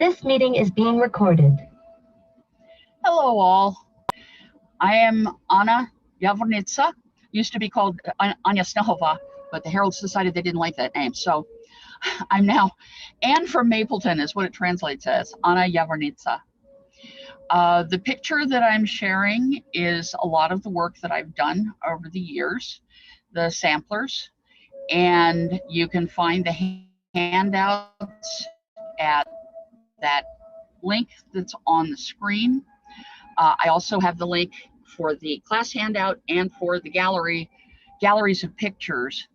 This meeting is being recorded. Hello all. I am Anna Javornica, used to be called Anya Snehova, but the Heralds decided they didn't like that name. So I'm now Anne from Mapleton is what it translates as, Anna Javornica. The picture that I'm sharing is a lot of the work that I've done over the years, the samplers, and you can find the handouts at that link that's on the screen. I also have the link for the class handout and for the galleries of pictures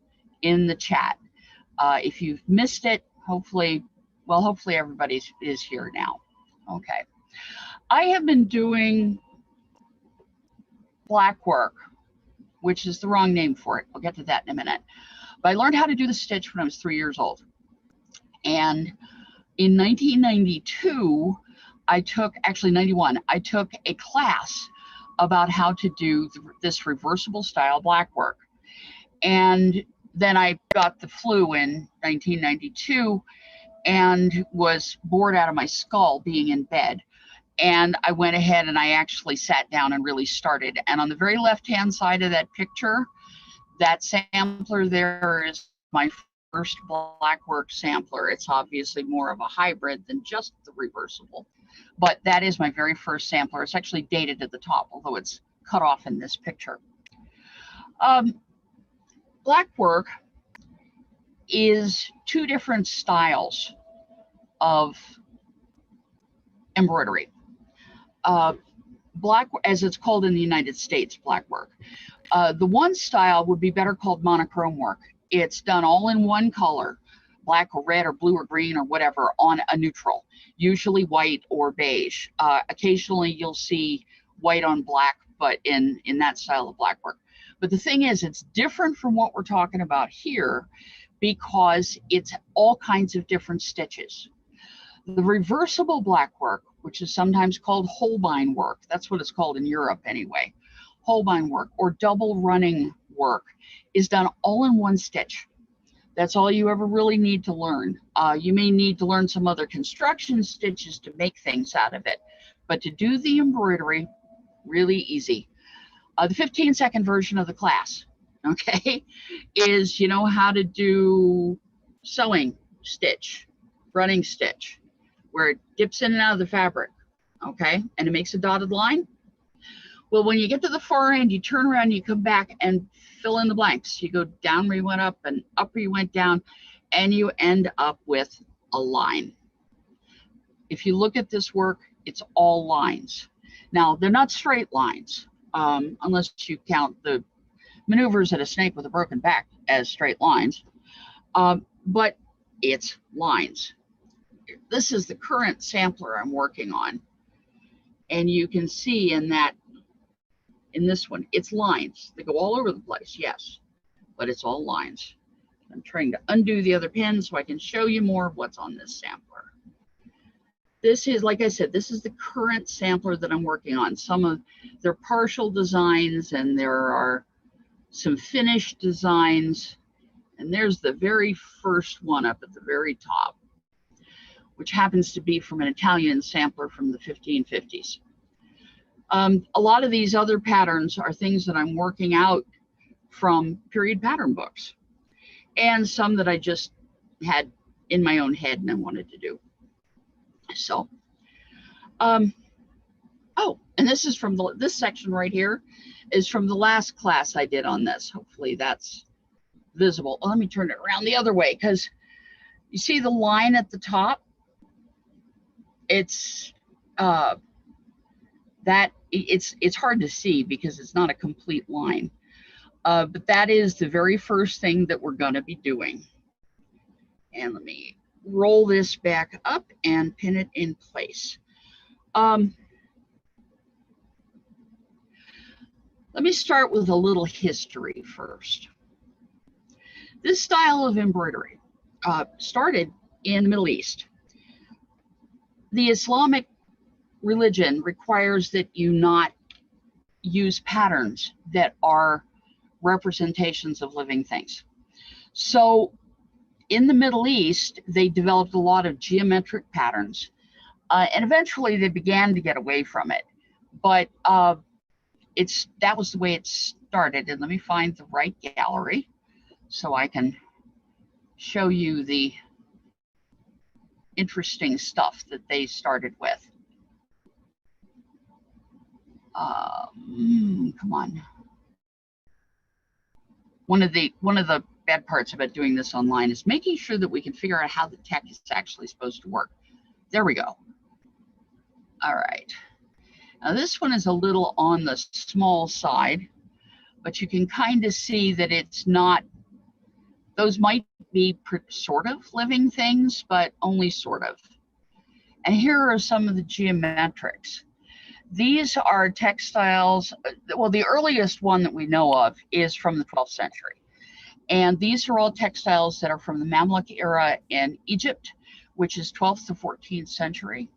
in the chat. If you've missed it, hopefully everybody is here now. Okay. I have been doing Blackwork, which is the wrong name for it. I'll get to that in a minute. But I learned how to do the stitch when I was 3 years old. And in 1992, actually 91, I took a class about how to do this reversible style blackwork. And then I got the flu in 1992 and was bored out of my skull being in bed. And I went ahead and I actually sat down and really started. And on the very left-hand side of that picture, that sampler there is my first Blackwork sampler. It's obviously more of a hybrid than just the reversible, but that is my very first sampler. It's actually dated at the top, although it's cut off in this picture. Blackwork is two different styles of embroidery. Blackwork, as it's called in the United States, blackwork. The one style would be better called monochrome work. It's done all in one color, black or red or blue or green or whatever, on a neutral, usually white or beige. Occasionally you'll see white on black, but in that style of blackwork. But the thing is, it's different from what we're talking about here because it's all kinds of different stitches. The reversible blackwork, which is sometimes called Holbein work, that's what it's called in Europe anyway, Holbein work or double running work, is done all in one stitch. That's all you ever really need to learn. You may need to learn some other construction stitches to make things out of it, but to do the embroidery, really easy. The 15-second version of the class, okay, is you know how to do sewing stitch, running stitch, where it dips in and out of the fabric, okay, and it makes a dotted line. Well, when you get to the far end, you turn around, you come back and fill in the blanks. You go down where you went up and up where you went down, and you end up with a line. If you look at this work, it's all lines. Now, they're not straight lines, unless you count the maneuvers at a snake with a broken back as straight lines, but it's lines. This is the current sampler I'm working on, and you can see in this one, it's lines. They go all over the place, yes, but it's all lines. I'm trying to undo the other pin so I can show you more of what's on this sampler. This is, like I said, this is the current sampler that I'm working on. Some of their partial designs, and there are some finished designs, and there's the very first one up at the very top, which happens to be from an Italian sampler from the 1550s. A lot of these other patterns are things that I'm working out from period pattern books, and some that I just had in my own head and I wanted to do. So, oh, and this is from this section right here is from the last class I did on this. Hopefully that's visible. Let me turn it around the other way, because you see the line at the top. It's it's hard to see because it's not a complete line, but that is the very first thing that we're going to be doing. And let me roll this back up and pin it in place. Let me start with a little history first. This style of embroidery started in the Middle East. The Islamic religion requires that you not use patterns that are representations of living things. So in the Middle East, they developed a lot of geometric patterns And eventually they began to get away from it. But that was the way it started. And let me find the right gallery so I can show you the interesting stuff that they started with. Come on. One of the bad parts about doing this online is making sure that we can figure out how the tech is actually supposed to work. There we go. All right. Now this one is a little on the small side, but you can kind of see that it's not, those might be sort of living things, but only sort of. And here are some of the geometrics. These are textiles. Well, the earliest one that we know of is from the 12th century. And these are all textiles that are from the Mamluk era in Egypt, which is 12th to 14th century.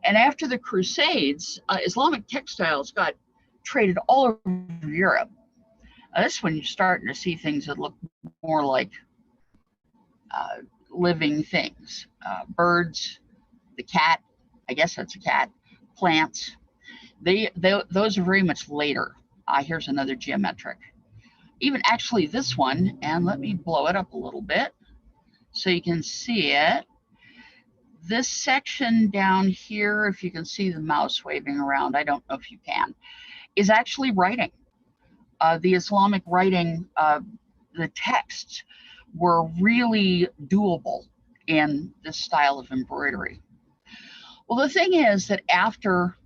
And after the Crusades, Islamic textiles got traded all over Europe. This one, you're starting to see things that look more like living things. Birds, the cat, I guess that's a cat, plants. Those are very much later. Here's another geometric. Even actually this one, and let me blow it up a little bit so you can see it. This section down here, if you can see the mouse waving around, I don't know if you can, is actually writing. The Islamic writing, the texts were really doable in this style of embroidery. Well, the thing is that after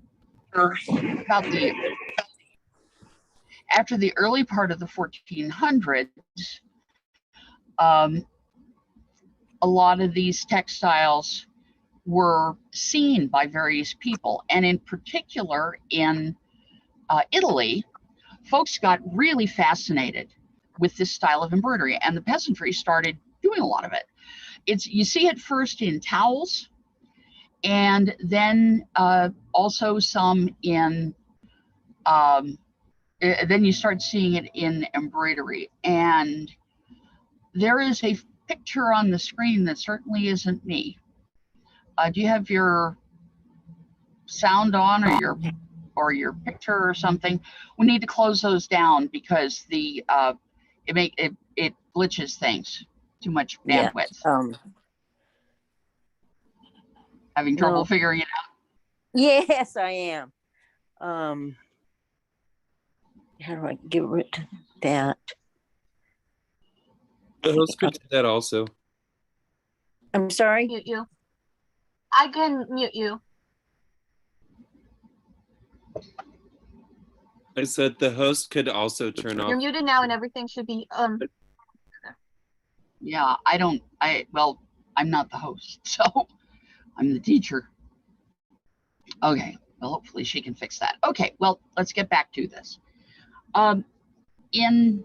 the early part of the 1400s, a lot of these textiles were seen by various people, and in particular in Italy, folks got really fascinated with this style of embroidery, and the peasantry started doing a lot of it. You see it first in towels, and then also some in, then you start seeing it in embroidery. And there is a picture on the screen that certainly isn't me. Do you have your sound on, or your picture or something? We need to close those down because it glitches things. Too much bandwidth. Yeah, having trouble figuring it out? Yes, I am. How do I get rid of that? The host could do that also. I'm sorry? Mute you. I can mute you. I said the host could also turn off. You're muted now and everything should be Yeah, well, I'm not the host, so I'm the teacher. Okay, well, hopefully she can fix that. Okay, well, let's get back to this. In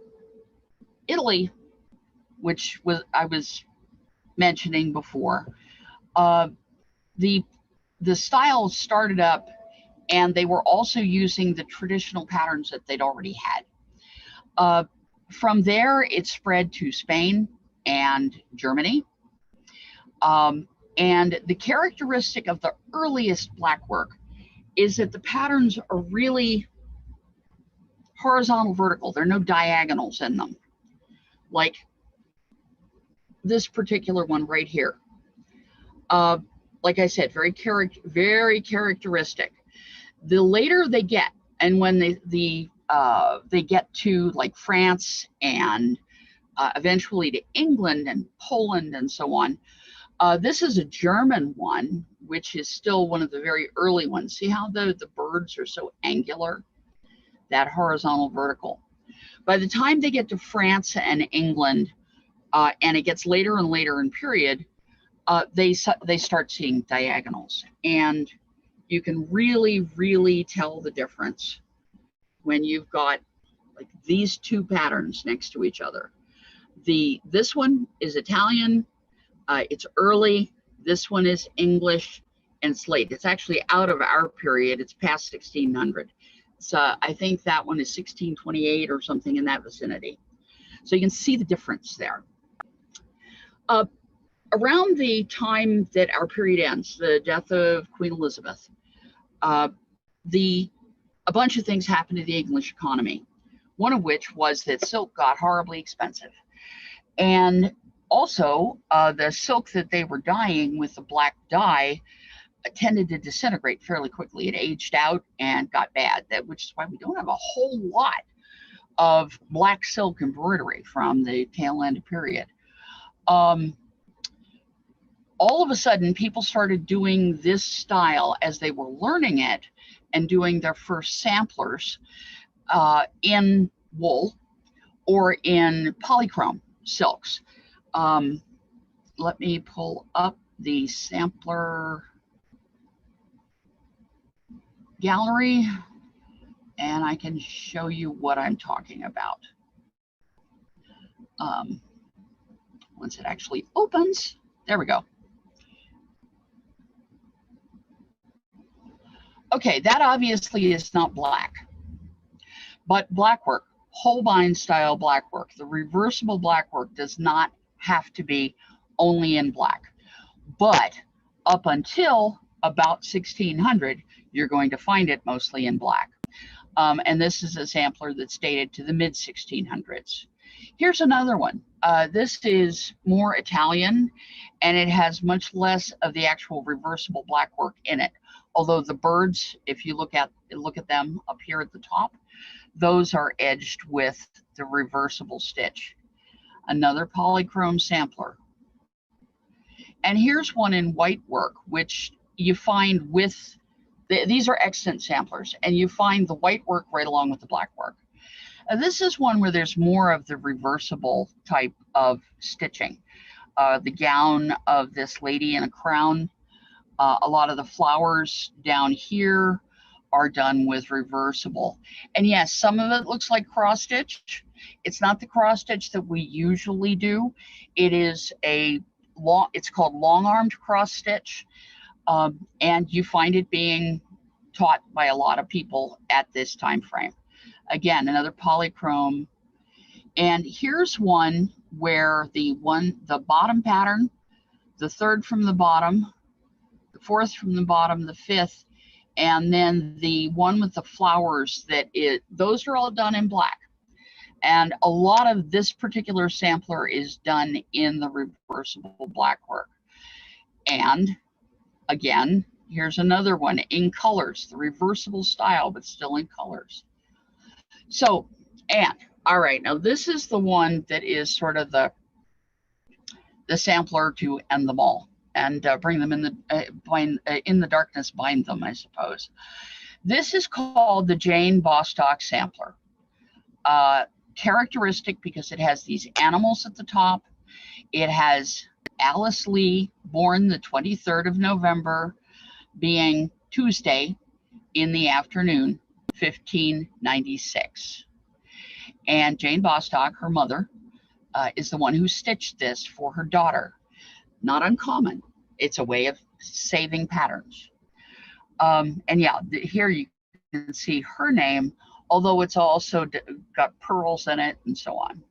Italy, which I was mentioning before, the style started up, and they were also using the traditional patterns that they'd already had. From there, it spread to Spain and Germany. And the characteristic of the earliest blackwork is that the patterns are really horizontal, vertical. There are no diagonals in them, like this particular one right here. Like I said, very characteristic. The later they get, and when they get to like France and eventually to England and Poland and so on, this is a German one, which is still one of the very early ones. See how the birds are so angular? That horizontal, vertical. By the time they get to France and England, and it gets later and later in period, they start seeing diagonals. And you can really, really tell the difference when you've got like these two patterns next to each other. This one is Italian, it's early. This one is English, and it's late. It's actually out of our period. It's past 1600. So I think that one is 1628 or something in that vicinity. So you can see the difference there. Around the time that our period ends, the death of Queen Elizabeth, a bunch of things happened to the English economy. One of which was that silk got horribly expensive. And also, the silk that they were dyeing with the black dye tended to disintegrate fairly quickly. It aged out and got bad, which is why we don't have a whole lot of black silk embroidery from the tail end period. All of a sudden, people started doing this style as they were learning it and doing their first samplers in wool or in polychrome silks. Let me pull up the sampler gallery and I can show you what I'm talking about. Once it actually opens, there we go. Okay, that obviously is not black, but blackwork, Holbein style blackwork, the reversible blackwork does not have to be only in black, but up until about 1600, you're going to find it mostly in black. And this is a sampler that's dated to the mid 1600s. Here's another one. This is more Italian and it has much less of the actual reversible blackwork in it. Although the birds, if you look at them up here at the top, those are edged with the reversible stitch. Another polychrome sampler. And here's one in white work, which you find with, these are extant samplers, and you find the white work right along with the black work. This is one where there's more of the reversible type of stitching. The gown of this lady in a crown, a lot of the flowers down here are done with reversible. And yes, some of it looks like cross stitch. It's not the cross stitch that we usually do. It is it's called long-armed cross stitch. And you find it being taught by a lot of people at this time frame. Again, another polychrome. And here's one where the bottom pattern, the third from the bottom, the fourth from the bottom, the fifth, and then the one with the flowers, those are all done in black. And a lot of this particular sampler is done in the reversible blackwork. And again, here's another one in colors, the reversible style, but still in colors. So, and all right, now this is the one that is sort of the sampler to end them all and bring them in the darkness, bind them, I suppose. This is called the Jane Bostock sampler. Characteristic because it has these animals at the top. It has Alice Lee, born the 23rd of November, being Tuesday in the afternoon, 1596. And Jane Bostock, her mother, is the one who stitched this for her daughter. Not uncommon. It's a way of saving patterns. And yeah, here you can see her name, although it's also got pearls in it and so on.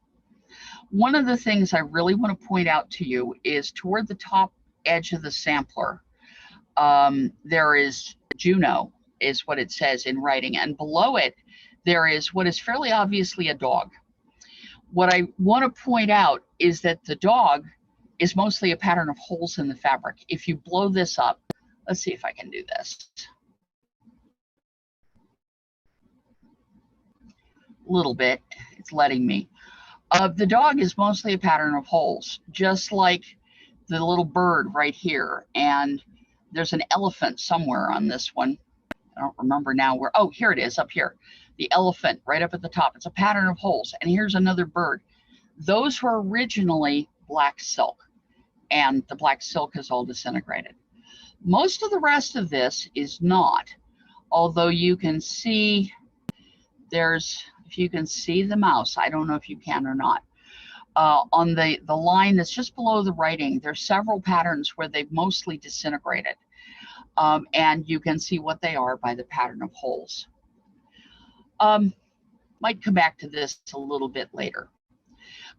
One of the things I really want to point out to you is toward the top edge of the sampler, there is Juno, is what it says in writing, and below it, there is what is fairly obviously a dog. What I want to point out is that the dog is mostly a pattern of holes in the fabric. If you blow this up, let's see if I can do this. A little bit, it's letting me. The dog is mostly a pattern of holes, just like the little bird right here. And there's an elephant somewhere on this one. I don't remember now where. Oh, here it is up here. The elephant right up at the top. It's a pattern of holes. And here's another bird. Those were originally black silk, and the black silk has all disintegrated. Most of the rest of this is not, although you can see if you can see the mouse, I don't know if you can or not. On the line that's just below the writing, there's several patterns where they've mostly disintegrated. And you can see what they are by the pattern of holes. Might come back to this a little bit later.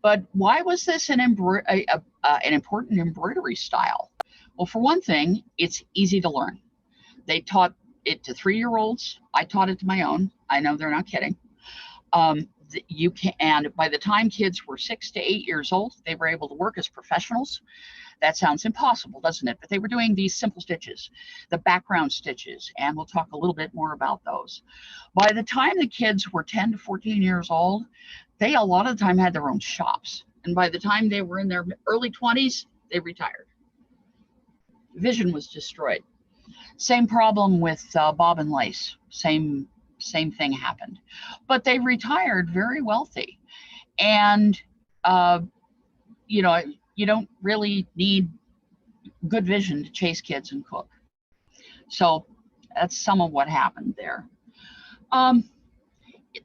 But why was this an important embroidery style? Well, for one thing, it's easy to learn. They taught it to 3-year-olds. I taught it to my own. I know they're not kidding. You can, and by the time kids were 6 to 8 years old, they were able to work as professionals. That sounds impossible, doesn't it? But they were doing these simple stitches, the background stitches, and we'll talk a little bit more about those. By the time the kids were 10 to 14 years old, they a lot of the time had their own shops. And by the time they were in their early 20s, they retired. Vision was destroyed. Same problem with bob and lace. Same thing happened. But they retired very wealthy. And, you know, you don't really need good vision to chase kids and cook. So that's some of what happened there.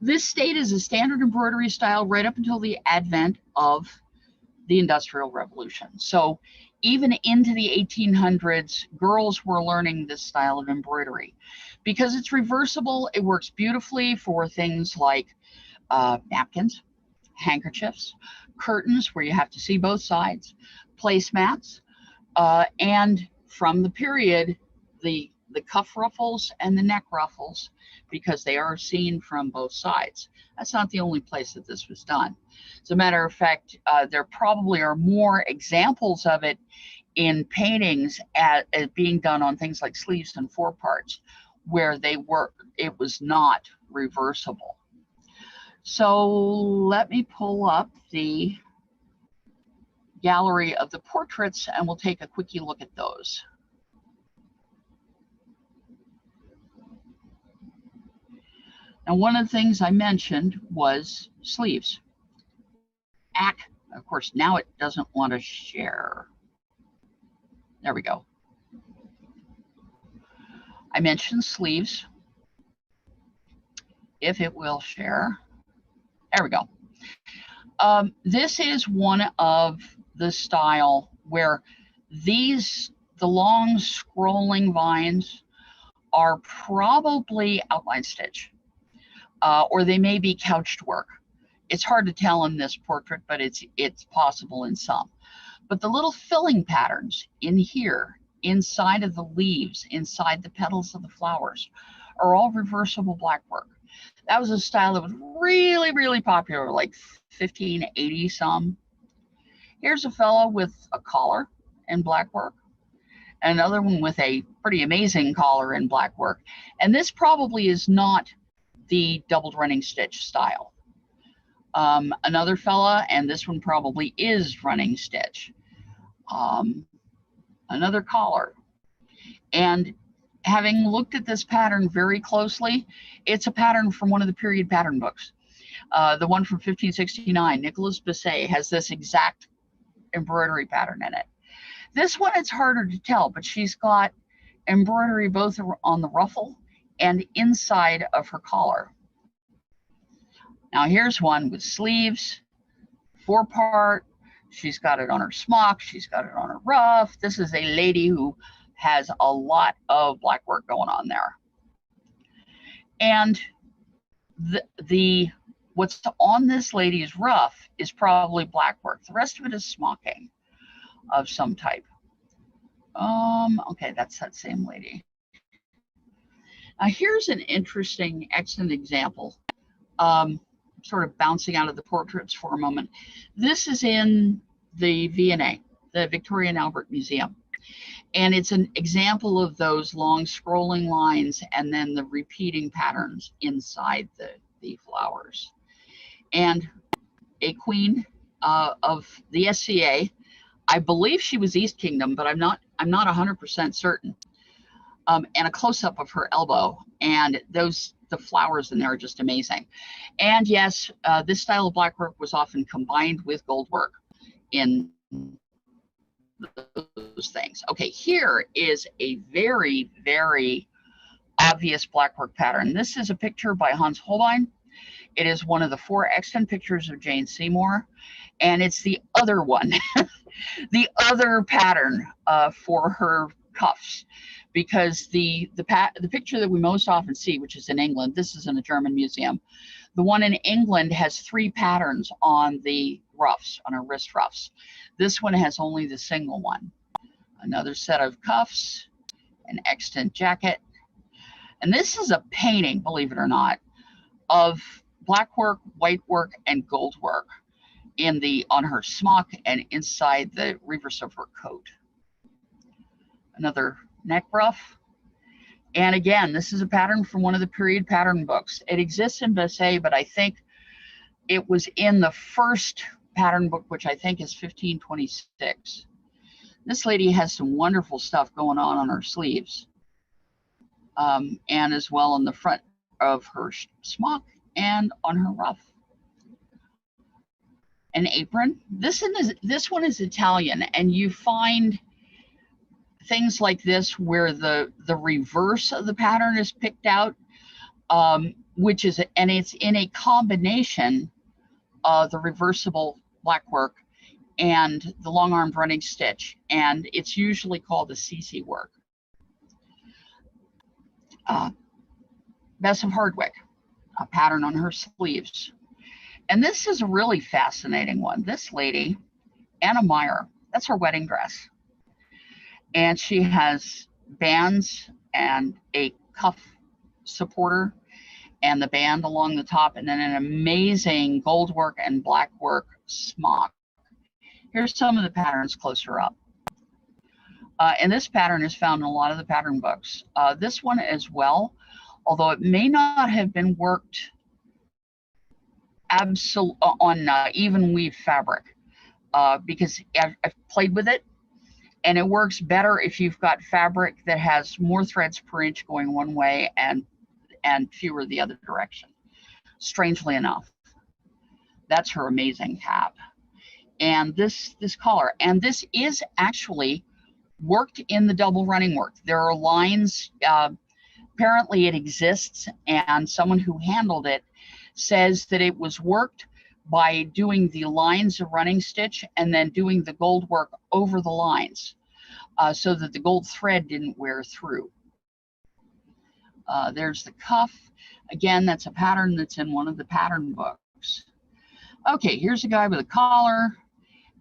This stayed as a standard embroidery style right up until the advent of the Industrial Revolution. So even into the 1800s, girls were learning this style of embroidery. Because it's reversible, it works beautifully for things like napkins, handkerchiefs, curtains where you have to see both sides, placemats, and from the period, the cuff ruffles and the neck ruffles, because they are seen from both sides. That's not the only place that this was done. As a matter of fact, there probably are more examples of it in paintings as being done on things like sleeves and foreparts, where it was not reversible. So let me pull up the gallery of the portraits and we'll take a quickie look at those. Now, one of the things I mentioned was sleeves. Of course, now it doesn't want to share. There we go. I mentioned sleeves. If it will share. There we go. This is one of the style where the long scrolling vines are probably outline stitch, or they may be couched work. It's hard to tell in this portrait, but it's possible in some. But the little filling patterns in here, inside of the leaves, inside the petals of the flowers, are all reversible blackwork. That was a style that was really, really popular, like 1580 some. Here's a fellow with a collar and blackwork. Another one with a pretty amazing collar and blackwork. And this probably is not the doubled running stitch style. Another fella, and this one probably is running stitch. Another collar. And having looked at this pattern very closely, it's a pattern from one of the period pattern books. The one from 1569, Nicolas Bisset, has this exact embroidery pattern in it. This one, it's harder to tell, but she's got embroidery both on the ruffle and inside of her collar. Now here's one with sleeves, 4-part. She's got it on her smock. She's got it on her ruff. This is a lady who has a lot of black work going on there. And what's on this lady's ruff is probably black work. The rest of it is smocking of some type. Okay, that's that same lady. Now here's an interesting, excellent example. Sort of bouncing out of the portraits for a moment. This is in the V&A, the Victoria and Albert Museum. And it's an example of those long scrolling lines and then the repeating patterns inside the flowers. And a queen of the SCA, I believe she was East Kingdom, but I'm not 100% certain. And a close-up of her elbow, and the flowers in there are just amazing. And yes, this style of black work was often combined with gold work in those things. Okay, here is a very, very obvious black work pattern. This is a picture by Hans Holbein. It is one of the 4 extant pictures of Jane Seymour, and it's the other one, the other pattern for her cuffs. Because the picture that we most often see, which is in England, this is in a German museum, The one in England has 3 patterns on the ruffs, on her wrist ruffs. This one has only the single one. Another set of cuffs, an extant jacket. And this is a painting, believe it or not, of black work, white work, and gold work on her smock and inside the reverse of her coat. Another neck ruff. And again, this is a pattern from one of the period pattern books. It exists in Basset, but I think it was in the first pattern book, which I think is 1526. This lady has some wonderful stuff going on her sleeves, and as well on the front of her smock and on her ruff. An apron. This one is Italian, and you find things like this where the reverse of the pattern is picked out, which is, and it's in a combination of the reversible black work and the long-armed running stitch, and it's usually called a CC work. Bess of Hardwick, a pattern on her sleeves. And this is a really fascinating one. This lady, Anna Meyer, that's her wedding dress. And she has bands and a cuff supporter and the band along the top, and then an amazing gold work and black work smock. Here's some of the patterns closer up. And this pattern is found in a lot of the pattern books. This one as well, although it may not have been worked on even weave fabric, because I've played with it, and it works better if you've got fabric that has more threads per inch going one way and fewer the other direction. Strangely enough, that's her amazing tab. And this collar, and this is actually worked in the double running work. There are lines, apparently it exists, and someone who handled it says that it was worked by doing the lines of running stitch and then doing the gold work over the lines, so that the gold thread didn't wear through. There's the cuff. Again, that's a pattern that's in one of the pattern books. Okay, here's a guy with a collar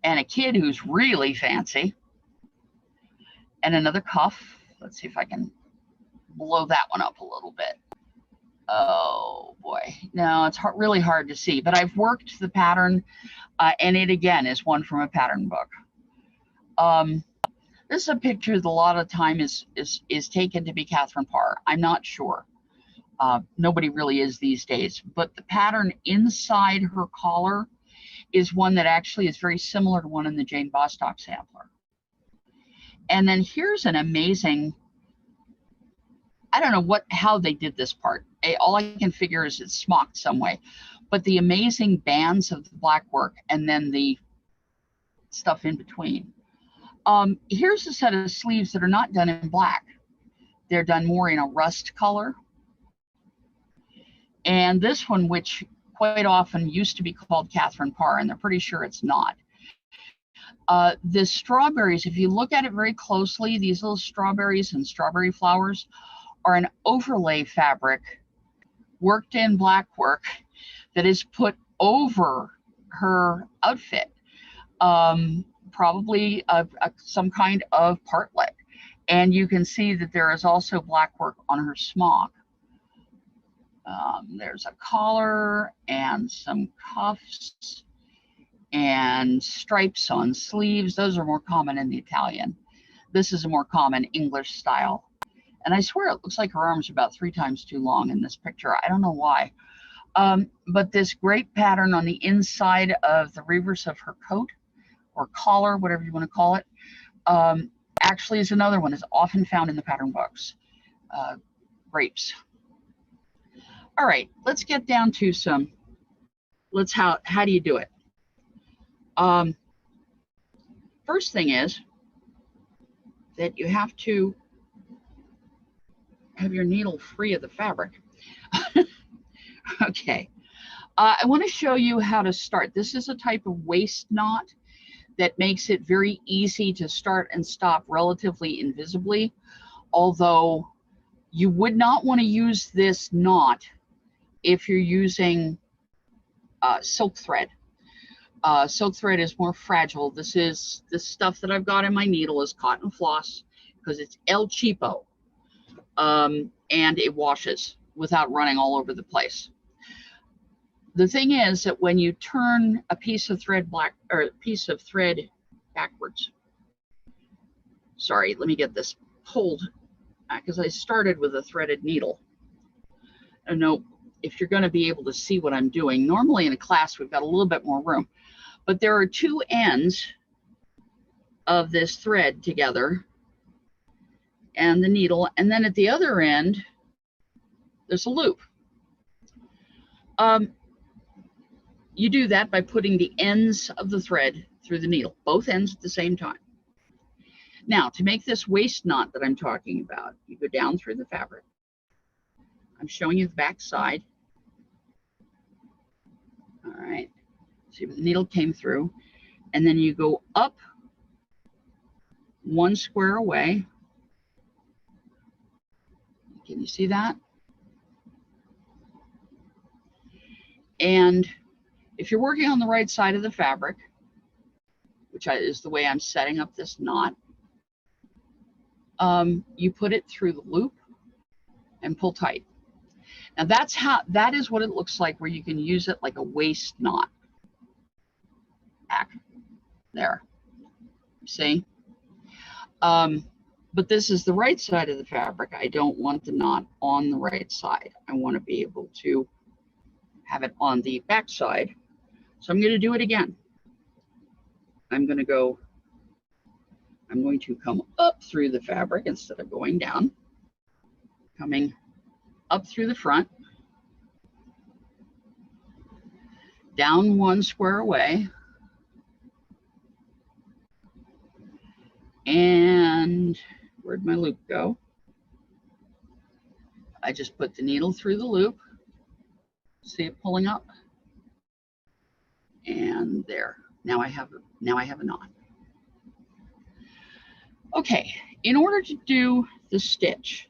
and a kid who's really fancy. And another cuff. Let's see if I can blow that one up a little bit. Oh boy, no, it's really hard to see, but I've worked the pattern, and it again is one from a pattern book. This is a picture that a lot of time is taken to be Catherine Parr. I'm not sure. Nobody really is these days, but the pattern inside her collar is one that actually is very similar to one in the Jane Bostock sampler. And then here's an amazing, I don't know how they did this part. All I can figure is it's smocked some way, but the amazing bands of the black work and then the stuff in between. Here's a set of sleeves that are not done in black. They're done more in a rust color. And this one, which quite often used to be called Catherine Parr, and they're pretty sure it's not. The strawberries, if you look at it very closely, these little strawberries and strawberry flowers are an overlay fabric worked in black work that is put over her outfit, probably some kind of partlet. And you can see that there is also black work on her smock. There's a collar and some cuffs and stripes on sleeves. Those are more common in the Italian. This is a more common English style. And I swear it looks like her arms are about 3 times too long in this picture. I don't know why. But this great pattern on the inside of the reverse of her coat or collar, whatever you want to call it, actually is another one. Is often found in the pattern books. Grapes. All right, let's get down to some, how do you do it? First thing is that you have to have your needle free of the fabric. Okay, I want to show you how to start. This is a type of waist knot that makes it very easy to start and stop relatively invisibly, although you would not want to use this knot if you're using silk thread. Silk thread is more fragile. This stuff that I've got in my needle is cotton floss because it's El Cheapo, and it washes without running all over the place. The thing is that when you turn a piece of thread backwards, sorry, let me get this pulled because I started with a threaded needle. I know if you're going to be able to see what I'm doing. Normally in a class we've got a little bit more room, but there are two ends of this thread together and the needle, and then at the other end there's a loop. You do that by putting the ends of the thread through the needle, both ends at the same time. Now, to make this waist knot that I'm talking about, you go down through the fabric. I'm showing you the back side. All right, see where the needle came through, and then you go up 1 square away. Can you see that? And if you're working on the right side of the fabric, which is the way I'm setting up this knot, you put it through the loop and pull tight. Now that is what it looks like where you can use it like a waist knot. Back there, see? But this is the right side of the fabric. I don't want the knot on the right side. I want to be able to have it on the back side. So I'm going to do it again. I'm going to come up through the fabric instead of going down, coming up through the front, down 1 square away, and where'd my loop go? I just put the needle through the loop, see it pulling up, and there. Now I have a knot. Okay, in order to do the stitch,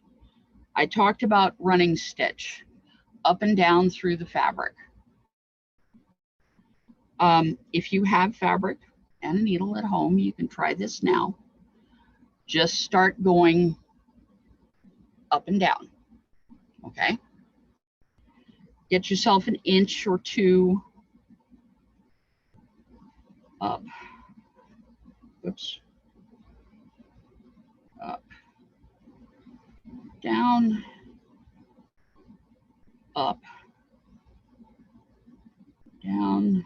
I talked about running stitch up and down through the fabric. If you have fabric and a needle at home, you can try this now. Just start going up and down, okay? Get yourself an inch or two up. Oops. Up, down, up, down,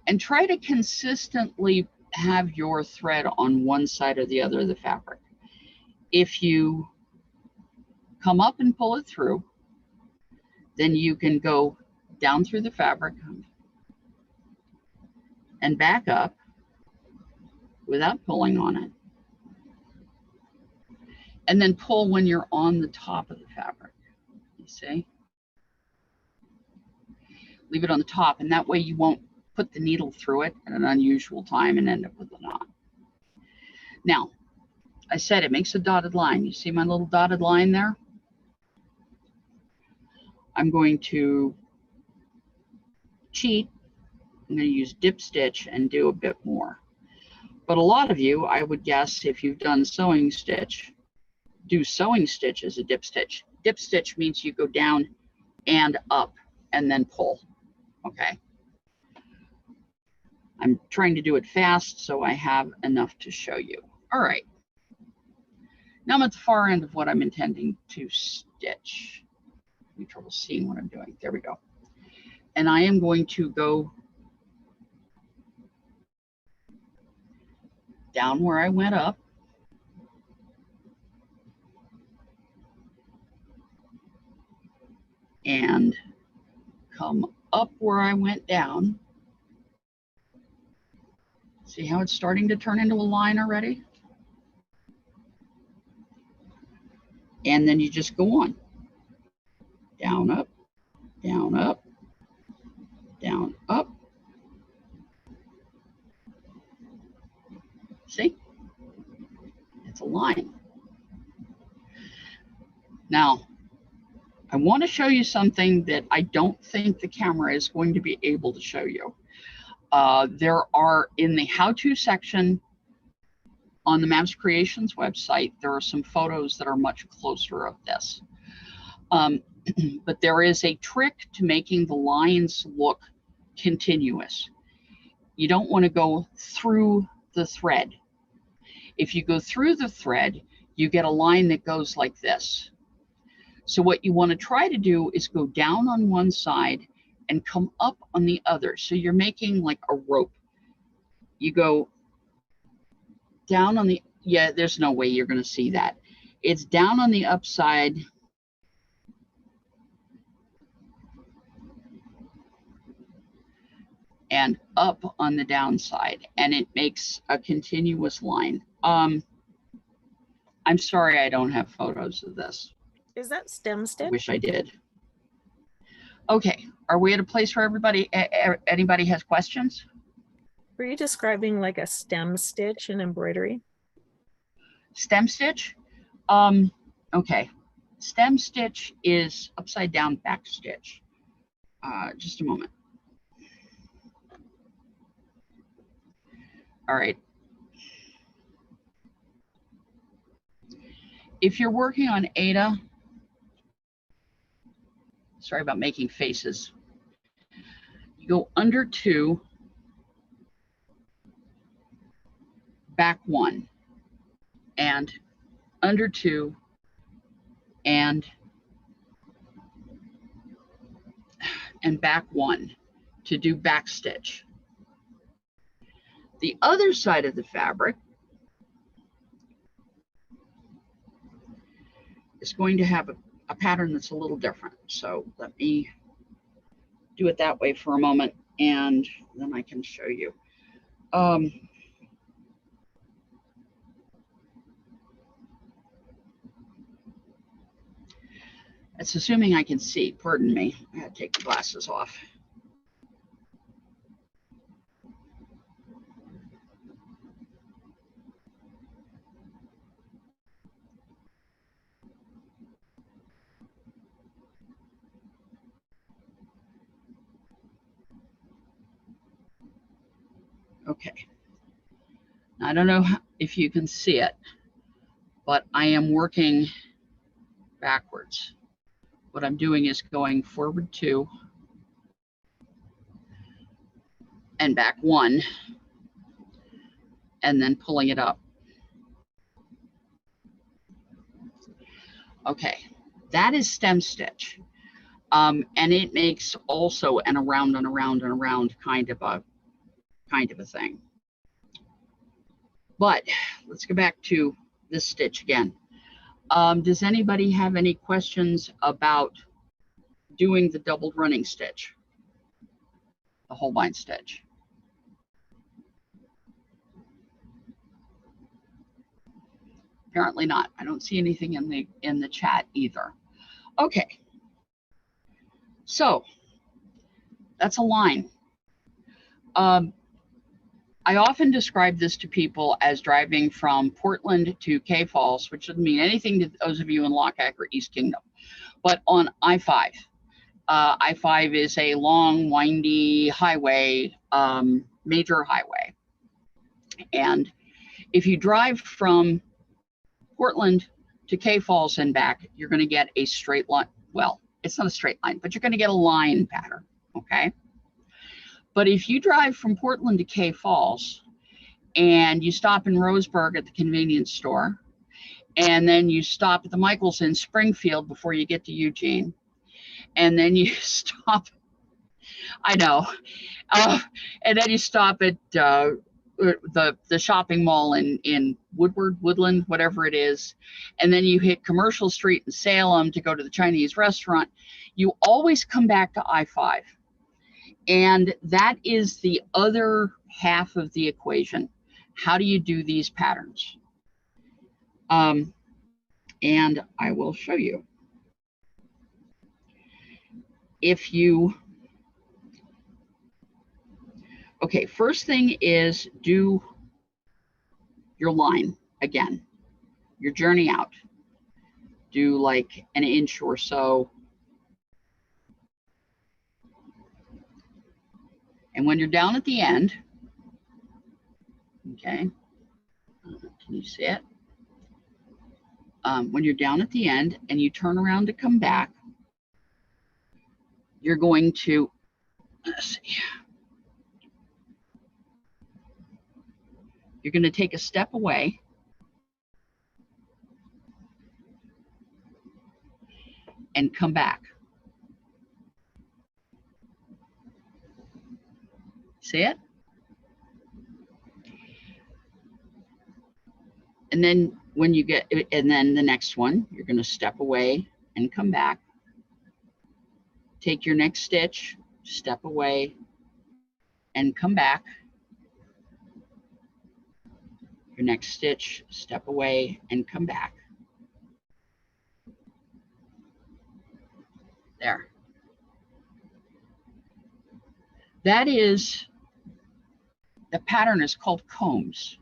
and try to consistently have your thread on one side or the other of the fabric. If you come up and pull it through, then you can go down through the fabric and back up without pulling on it. And then pull when you're on the top of the fabric, you see? Leave it on the top, and that way you won't put the needle through it at an unusual time and end up with a knot. Now, I said it makes a dotted line. You see my little dotted line there? I'm going to cheat. I'm going to use dip stitch and do a bit more. But a lot of you, I would guess, if you've done sewing stitch, do sewing stitch as a dip stitch. Dip stitch means you go down and up and then pull, okay? I'm trying to do it fast so I have enough to show you. All right. Now I'm at the far end of what I'm intending to stitch. I'm having trouble seeing what I'm doing. There we go. And I am going to go down where I went up. And come up where I went down. See how it's starting to turn into a line already? And then you just go on. Down, up, down, up, down, up. See? It's a line. Now, I want to show you something that I don't think the camera is going to be able to show you. There are, in the how-to section on the Maps Creations website, there are some photos that are much closer of this. But there is a trick to making the lines look continuous. You don't want to go through the thread. If you go through the thread, you get a line that goes like this. So what you want to try to do is go down on one side and come up on the other. So you're making like a rope. You go down on the, yeah, there's no way you're going to see that. It's down on the upside. And up on the downside, and it makes a continuous line. I'm sorry I don't have photos of this. Is that stem I stitch? wish I did. Okay, are we at a place where anybody has questions? Were you describing like a stem stitch in embroidery? Stem stitch? Okay, stem stitch is upside down back stitch. Just a moment. All right. If you're working on Aida, sorry about making faces. You go under 2, back 1, and under 2, and back 1 to do back stitch. The other side of the fabric is going to have a pattern that's a little different. So let me do it that way for a moment, and then I can show you. It's assuming I can see, pardon me. I had to take the glasses off. Okay. I don't know if you can see it, but I am working backwards. What I'm doing is going forward 2 and back 1 and then pulling it up. Okay, that is stem stitch. And it makes also an around and around and around kind of a thing. But let's go back to this stitch again. Does anybody have any questions about doing the doubled running stitch, the Holbein stitch? Apparently not. I don't see anything in the chat either. Okay. So that's a line. I often describe this to people as driving from Portland to K Falls, which doesn't mean anything to those of you in Lockhack or East Kingdom, but on I-5. I-5 is a long, windy highway, major highway. And if you drive from Portland to K Falls and back, you're going to get a straight line. Well, it's not a straight line, but you're going to get a line pattern, okay? But if you drive from Portland to K Falls and you stop in Roseburg at the convenience store, and then you stop at the Michaels in Springfield before you get to Eugene, and then you stop, I know, and then you stop at the shopping mall in Woodland, whatever it is, and then you hit Commercial Street in Salem to go to the Chinese restaurant, you always come back to I-5. And that is the other half of the equation. How do you do these patterns? And I will show you. If you, okay, first thing is do your line again, your journey out. Do like an inch or so And when you're down at the end, okay, can you see it? When you're down at the end and you turn around to come back, you're going to, let's see, you're going to take a step away and come back. See it? And then when you get, and then the next one, you're going to step away and come back. Take your next stitch, step away and come back. Your next stitch, step away and come back. There. That is, the pattern is called combs.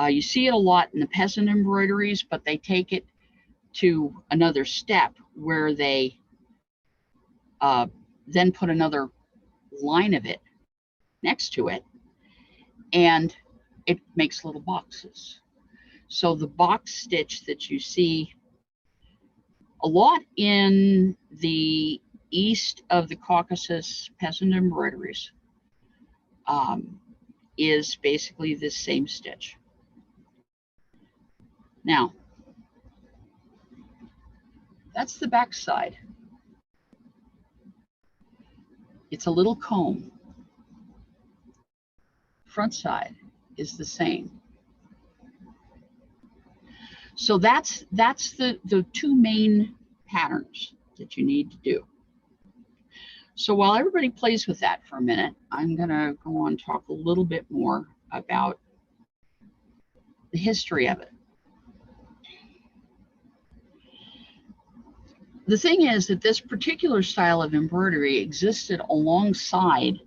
You see it a lot in the peasant embroideries, but they take it to another step where they then put another line of it next to it, and it makes little boxes. So the box stitch that you see a lot in the east of the Caucasus peasant embroideries is basically this same stitch. Now, that's the back side. It's a little comb. Front side is the same. So that's the two main patterns that you need to do. So while everybody plays with that for a minute, I'm gonna go on and talk a little bit more about the history of it. The thing is that this particular style of embroidery existed alongside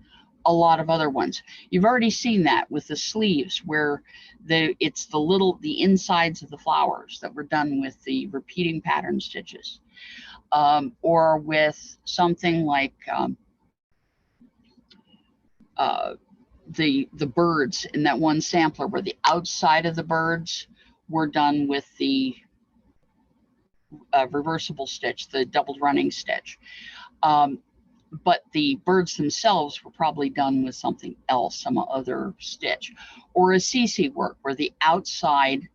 a lot of other ones. You've already seen that with the sleeves, where it's the insides of the flowers that were done with the repeating pattern stitches, or with something like the birds in that one sampler, where the outside of the birds were done with the reversible stitch, the doubled running stitch. But the birds themselves were probably done with something else, some other stitch, or a CC work where the outside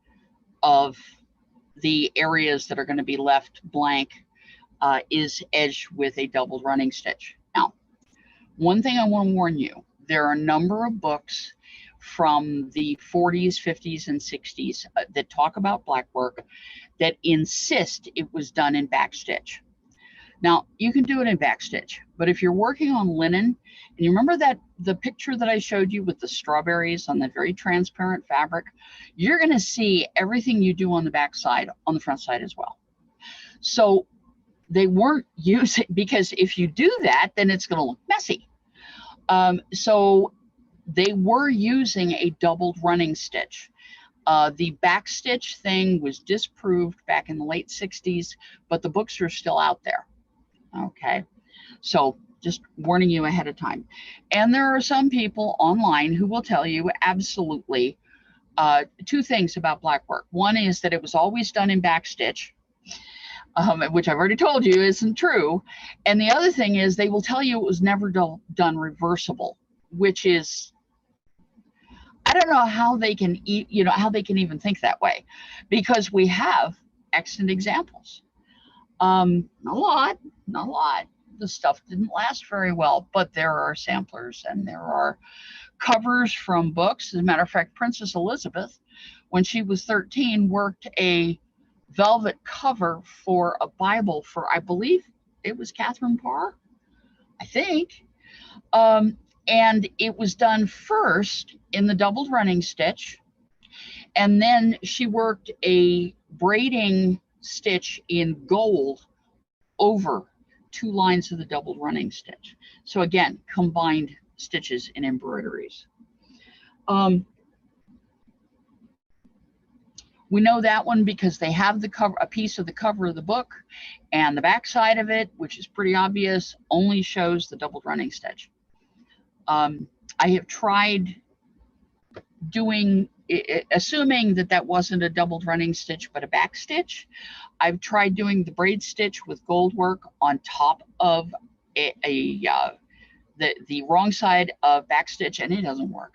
of the areas that are going to be left blank is edged with a doubled running stitch. Now, one thing I want to warn you, there are a number of books from the 40s, 50s, and 60s that talk about blackwork that insist it was done in backstitch. Now, you can do it in backstitch, but if you're working on linen, and you remember that the picture that I showed you with the strawberries on that very transparent fabric, you're going to see everything you do on the back side on the front side as well. So they weren't using, because if you do that, then it's going to look messy. So they were using a doubled running stitch. The backstitch thing was disproved back in the late 60s, but the books are still out there. Okay, so just warning you ahead of time. And there are some people online who will tell you absolutely two things about blackwork. One is that it was always done in backstitch, which I've already told you isn't true. And the other thing is they will tell you it was never done reversible, which is, I don't know how they can how they can even think that way, because we have excellent examples. Not a lot. The stuff didn't last very well, but there are samplers and there are covers from books. As a matter of fact, Princess Elizabeth, when she was 13, worked a velvet cover for a Bible for, I believe it was Catherine Parr, I think. And it was done first in the doubled running stitch, and then she worked a braiding stitch in gold over 2 lines of the doubled running stitch. So again, combined stitches in embroideries. We know that one because they have the cover, a piece of the cover of the book, and the back side of it, which is pretty obvious, only shows the doubled running stitch. I have tried doing, assuming that that wasn't a doubled running stitch, but a back stitch. I've tried doing the braid stitch with gold work on top of the wrong side of back stitch, and it doesn't work.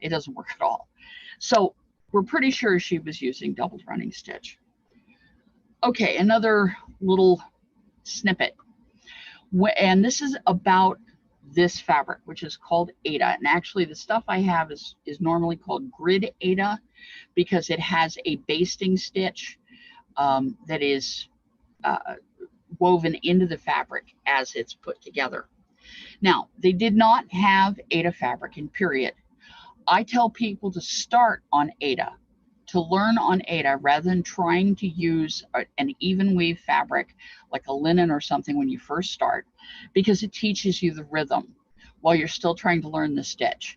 It doesn't work at all. So we're pretty sure she was using doubled running stitch. Okay, another little snippet. And this is about this fabric, which is called Aida. And actually the stuff I have is normally called grid Aida because it has a basting stitch that is woven into the fabric as it's put together. Now, they did not have Aida fabric in period. I tell people to start on Aida, to learn on Aida rather than trying to use an even weave fabric like a linen or something when you first start, because it teaches you the rhythm while you're still trying to learn the stitch.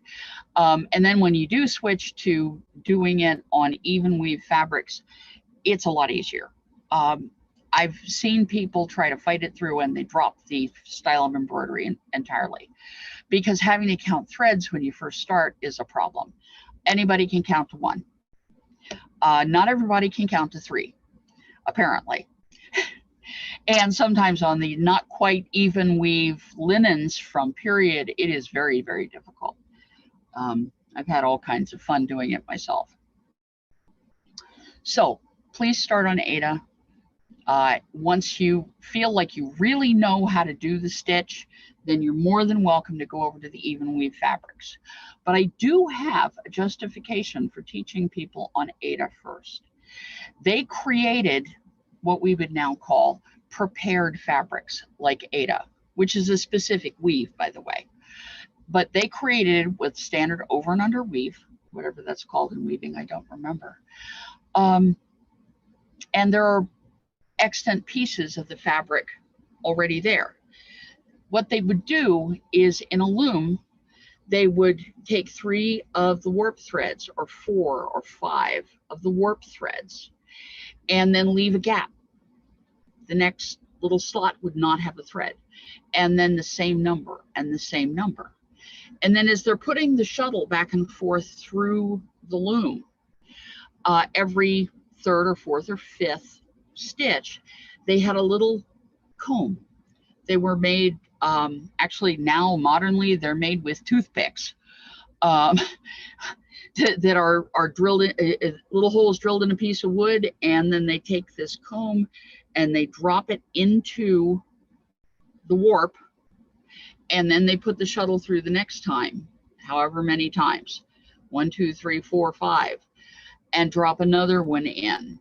And then when you do switch to doing it on even weave fabrics, it's a lot easier. I've seen people try to fight it through and they drop the style of embroidery entirely, because having to count threads when you first start is a problem. Anybody can count to 1. Not everybody can count to 3, apparently. And sometimes on the not quite even weave linens from period, it is very, very difficult. I've had all kinds of fun doing it myself. So please start on Aida. Once you feel like you really know how to do the stitch, then you're more than welcome to go over to the even weave fabrics. But I do have a justification for teaching people on Aida first. They created what we would now call prepared fabrics like Aida, which is a specific weave, by the way. But they created it with standard over and under weave, whatever that's called in weaving, I don't remember. And there are extant pieces of the fabric already there. What they would do is in a loom, they would take 3 of the warp threads or 4 or 5 of the warp threads and then leave a gap. The next little slot would not have a thread, and then the same number and the same number. And then as they're putting the shuttle back and forth through the loom, every 3rd or 4th or 5th stitch, they had a little comb. They were made, actually now modernly, they're made with toothpicks that are drilled in, little holes drilled in a piece of wood, and then they take this comb and they drop it into the warp, and then they put the shuttle through the next time, however many times, 1, 2, 3, 4, 5, and drop another one in.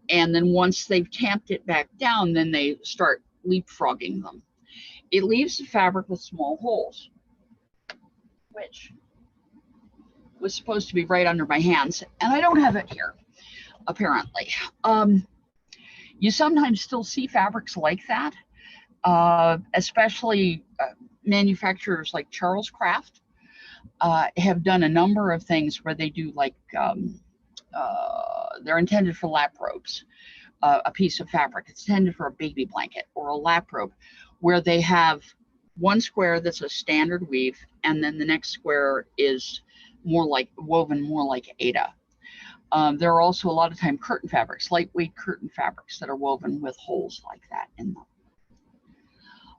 And then once they've tamped it back down, then they start leapfrogging them. It leaves the fabric with small holes, which was supposed to be right under my hands, and I don't have it here, apparently. You sometimes still see fabrics like that, especially manufacturers like Charles Craft have done a number of things where they do like, they're intended for lap robes, a piece of fabric. It's intended for a baby blanket or a lap robe, where they have one square that's a standard weave, and then the next square is more like woven more like Aida. There are also a lot of time curtain fabrics, lightweight curtain fabrics that are woven with holes like that in them.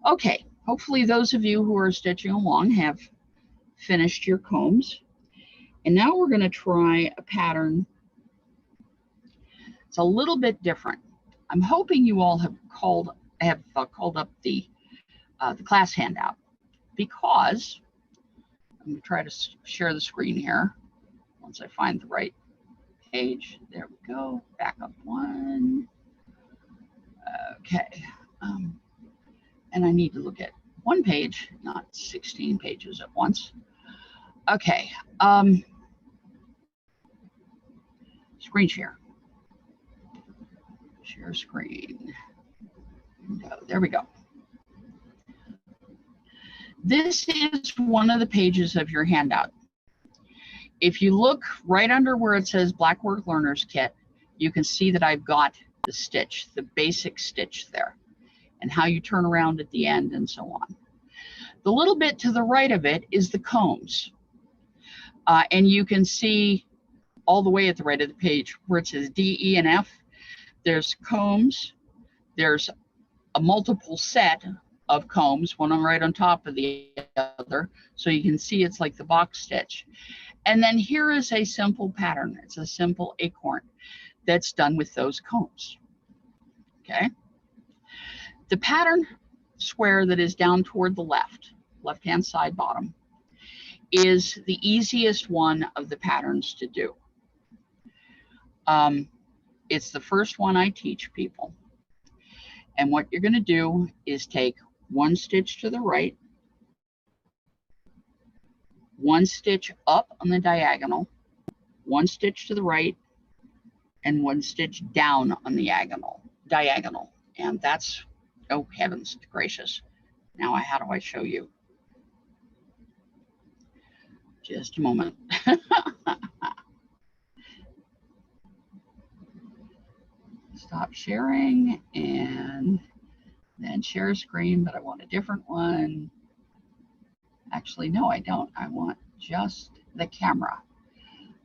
Okay, hopefully those of you who are stitching along have finished your combs. And now we're going to try a pattern. It's a little bit different. I'm hoping you all have called up the class handout, because I'm going to try to share the screen here once I find the right page. There we go. Back up one. Okay. And I need to look at one page, not 16 pages at once. Okay. Screen share. Share screen. There we go. This is one of the pages of your handout. If you look right under where it says Blackwork Learner's Kit, you can see that I've got the stitch, the basic stitch there, and how you turn around at the end and so on. The little bit to the right of it is the combs. And you can see all the way at the right of the page where it says D, E, and F. There's combs. There's a multiple set of combs, one right on top of the other. So you can see it's like the box stitch. And then here is a simple pattern. It's a simple acorn that's done with those combs. Okay. The pattern square that is down toward the left-hand side bottom, is the easiest one of the patterns to do. It's the first one I teach people. And what you're going to do is take one stitch to the right, one stitch up on the diagonal, one stitch to the right, and one stitch down on the diagonal. And that's, oh heavens gracious. Now how do I show you? Just a moment. Stop sharing and then share screen, but I want a different one. Actually, no, I don't. I want just the camera.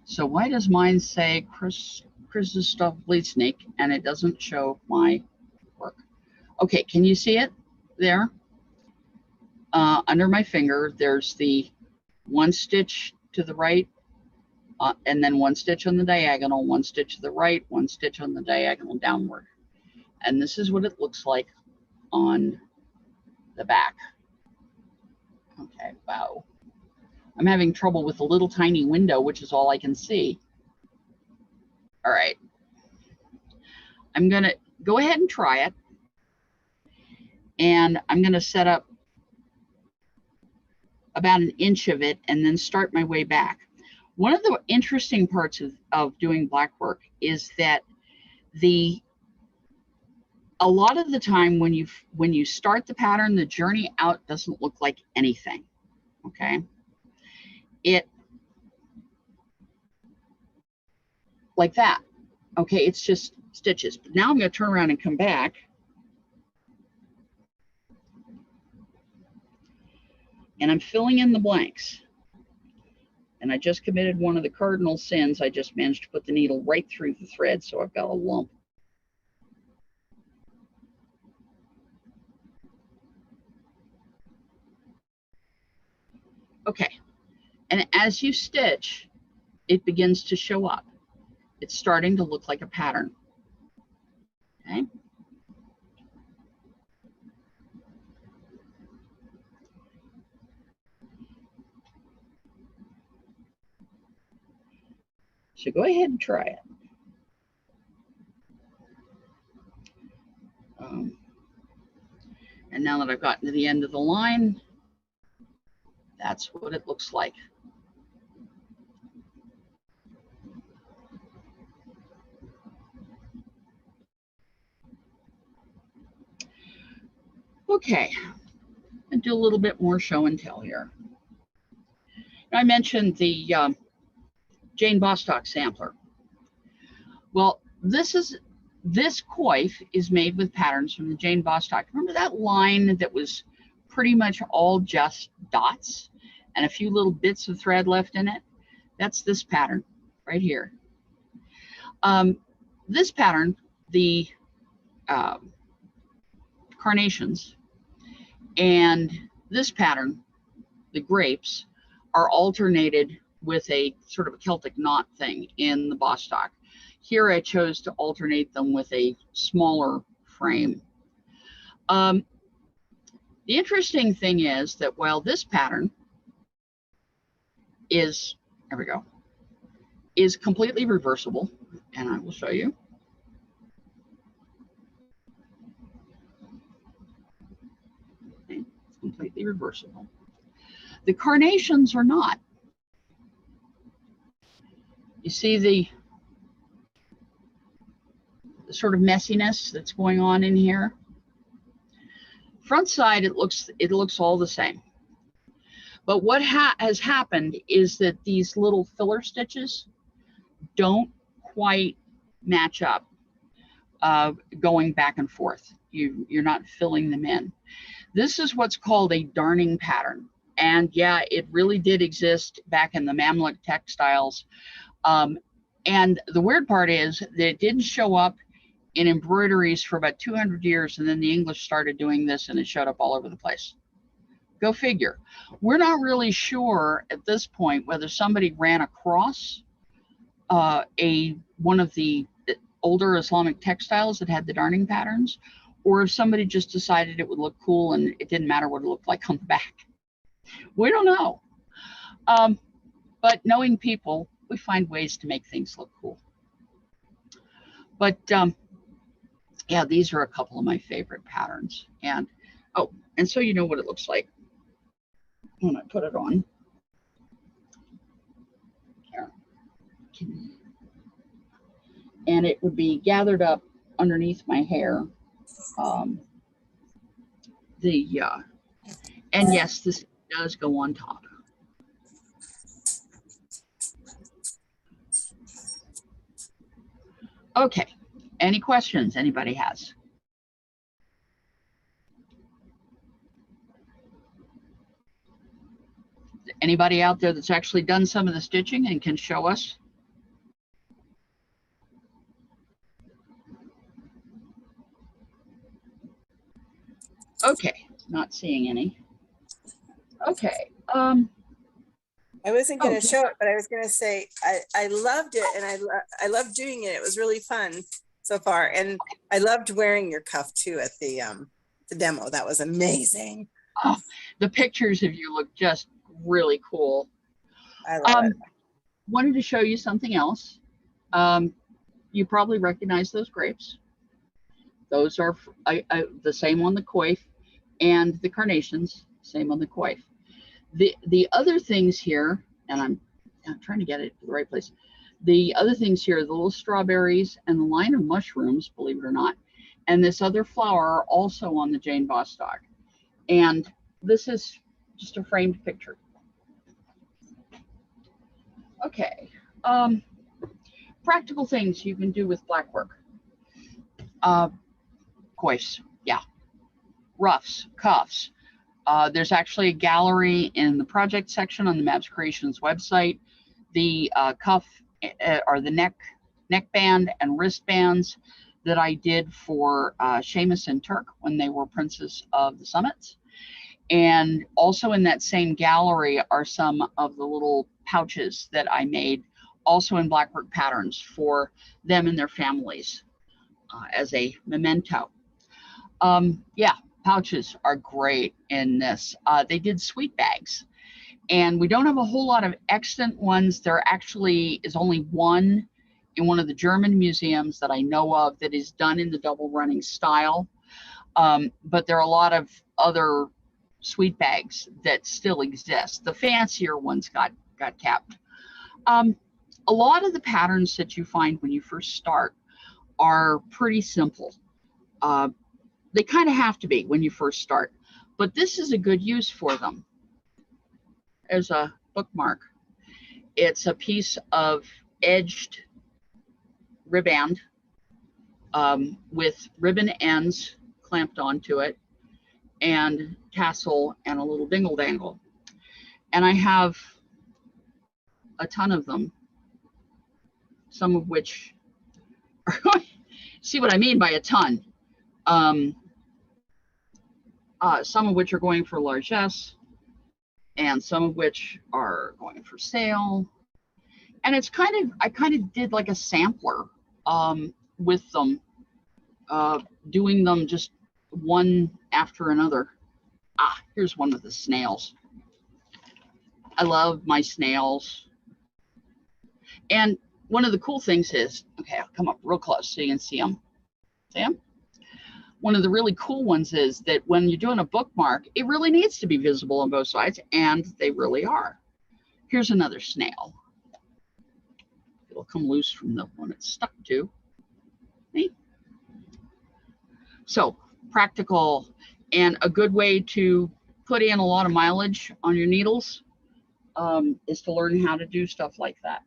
So why does mine say Krzysztof Blesnik and it doesn't show my work? Okay, can you see it there? Under my finger, there's the one stitch to the right, and then one stitch on the diagonal, one stitch to the right, one stitch on the diagonal downward. And this is what it looks like on the back. Okay, wow. I'm having trouble with a little tiny window, which is all I can see. All right. I'm gonna go ahead and try it. And I'm gonna set up about an inch of it and then start my way back. One of the interesting parts of doing blackwork is that a lot of the time when you start the pattern, the journey out doesn't look like anything. Okay. It like that. Okay, it's just stitches. But now I'm going to turn around and come back. And I'm filling in the blanks. And I just committed one of the cardinal sins. I just managed to put the needle right through the thread, so I've got a lump. Okay, and as you stitch, it begins to show up. It's starting to look like a pattern. Okay. So go ahead and try it. And now that I've gotten to the end of the line, that's what it looks like. Okay, and do a little bit more show and tell here. I mentioned the Jane Bostock sampler. Well, this coif is made with patterns from the Jane Bostock. Remember that line that was pretty much all just dots and a few little bits of thread left in it? That's this pattern right here. This pattern, the carnations, and this pattern, the grapes, are alternated with a sort of a Celtic knot thing in the Bostock. Here I chose to alternate them with a smaller frame. The interesting thing is that while this pattern is, there we go, is completely reversible, and I will show you. Okay, it's completely reversible. The carnations are not. You see the sort of messiness that's going on in here. Front side, it looks all the same. But what has happened is that these little filler stitches don't quite match up going back and forth. You're not filling them in. This is what's called a darning pattern. And yeah, it really did exist back in the Mamluk textiles. And the weird part is that it didn't show up in embroideries for about 200 years, and then the English started doing this and it showed up all over the place. Go figure. We're not really sure at this point whether somebody ran across one of the older Islamic textiles that had the darning patterns, or if somebody just decided it would look cool and it didn't matter what it looked like on the back. We don't know. But knowing people, we find ways to make things look cool. But yeah, these are a couple of my favorite patterns. And oh, and so you know what it looks like when I put it on. Here. And it would be gathered up underneath my hair. And yes, this does go on top. Okay, any questions anybody has? Anybody out there that's actually done some of the stitching and can show us? Okay, not seeing any. Okay. I wasn't going Oh, to show it, but I was going to say I loved it, and I loved doing it. It was really fun so far, and I loved wearing your cuff too at the demo. That was amazing. Oh, the pictures of you look just really cool. I love it. Wanted to show you something else. You probably recognize those grapes. Those are the same on the coif, and the carnations, same on the coif. The other things here, and I'm trying to get it to the right place. The other things here, the little strawberries and the line of mushrooms, believe it or not, and this other flower are also on the Jane Bostock. And this is just a framed picture. Okay. Practical things you can do with Blackwork. Coifs, yeah. Ruffs, cuffs. There's actually a gallery in the project section on the Maps Creations website. The cuff or the neckband and wristbands that I did for Seamus and Turk when they were princes of the summits. And also in that same gallery are some of the little pouches that I made, also in Blackwork patterns for them and their families as a memento. Yeah, pouches are great in this. They did sweet bags, and we don't have a whole lot of extant ones. There actually is only one in one of the German museums that I know of that is done in the double running style. But there are a lot of other sweet bags that still exist. The fancier ones got kept. A lot of the patterns that you find when you first start are pretty simple. They kind of have to be when you first start, but this is a good use for them. There's a bookmark. It's a piece of edged ribband with ribbon ends clamped onto it and tassel and a little dingle dangle. And I have a ton of them, some of which are see what I mean by a ton. Some of which are going for largesse, and some of which are going for sale. And it's I kind of did like a sampler with them, doing them just one after another. Here's one with the snails. I love my snails. And one of the cool things is, okay, I'll come up real close so you can see them. See them? One of the really cool ones is that when you're doing a bookmark, it really needs to be visible on both sides, and they really are. Here's another snail. It'll come loose from the one it's stuck to. See? So practical and a good way to put in a lot of mileage on your needles is to learn how to do stuff like that.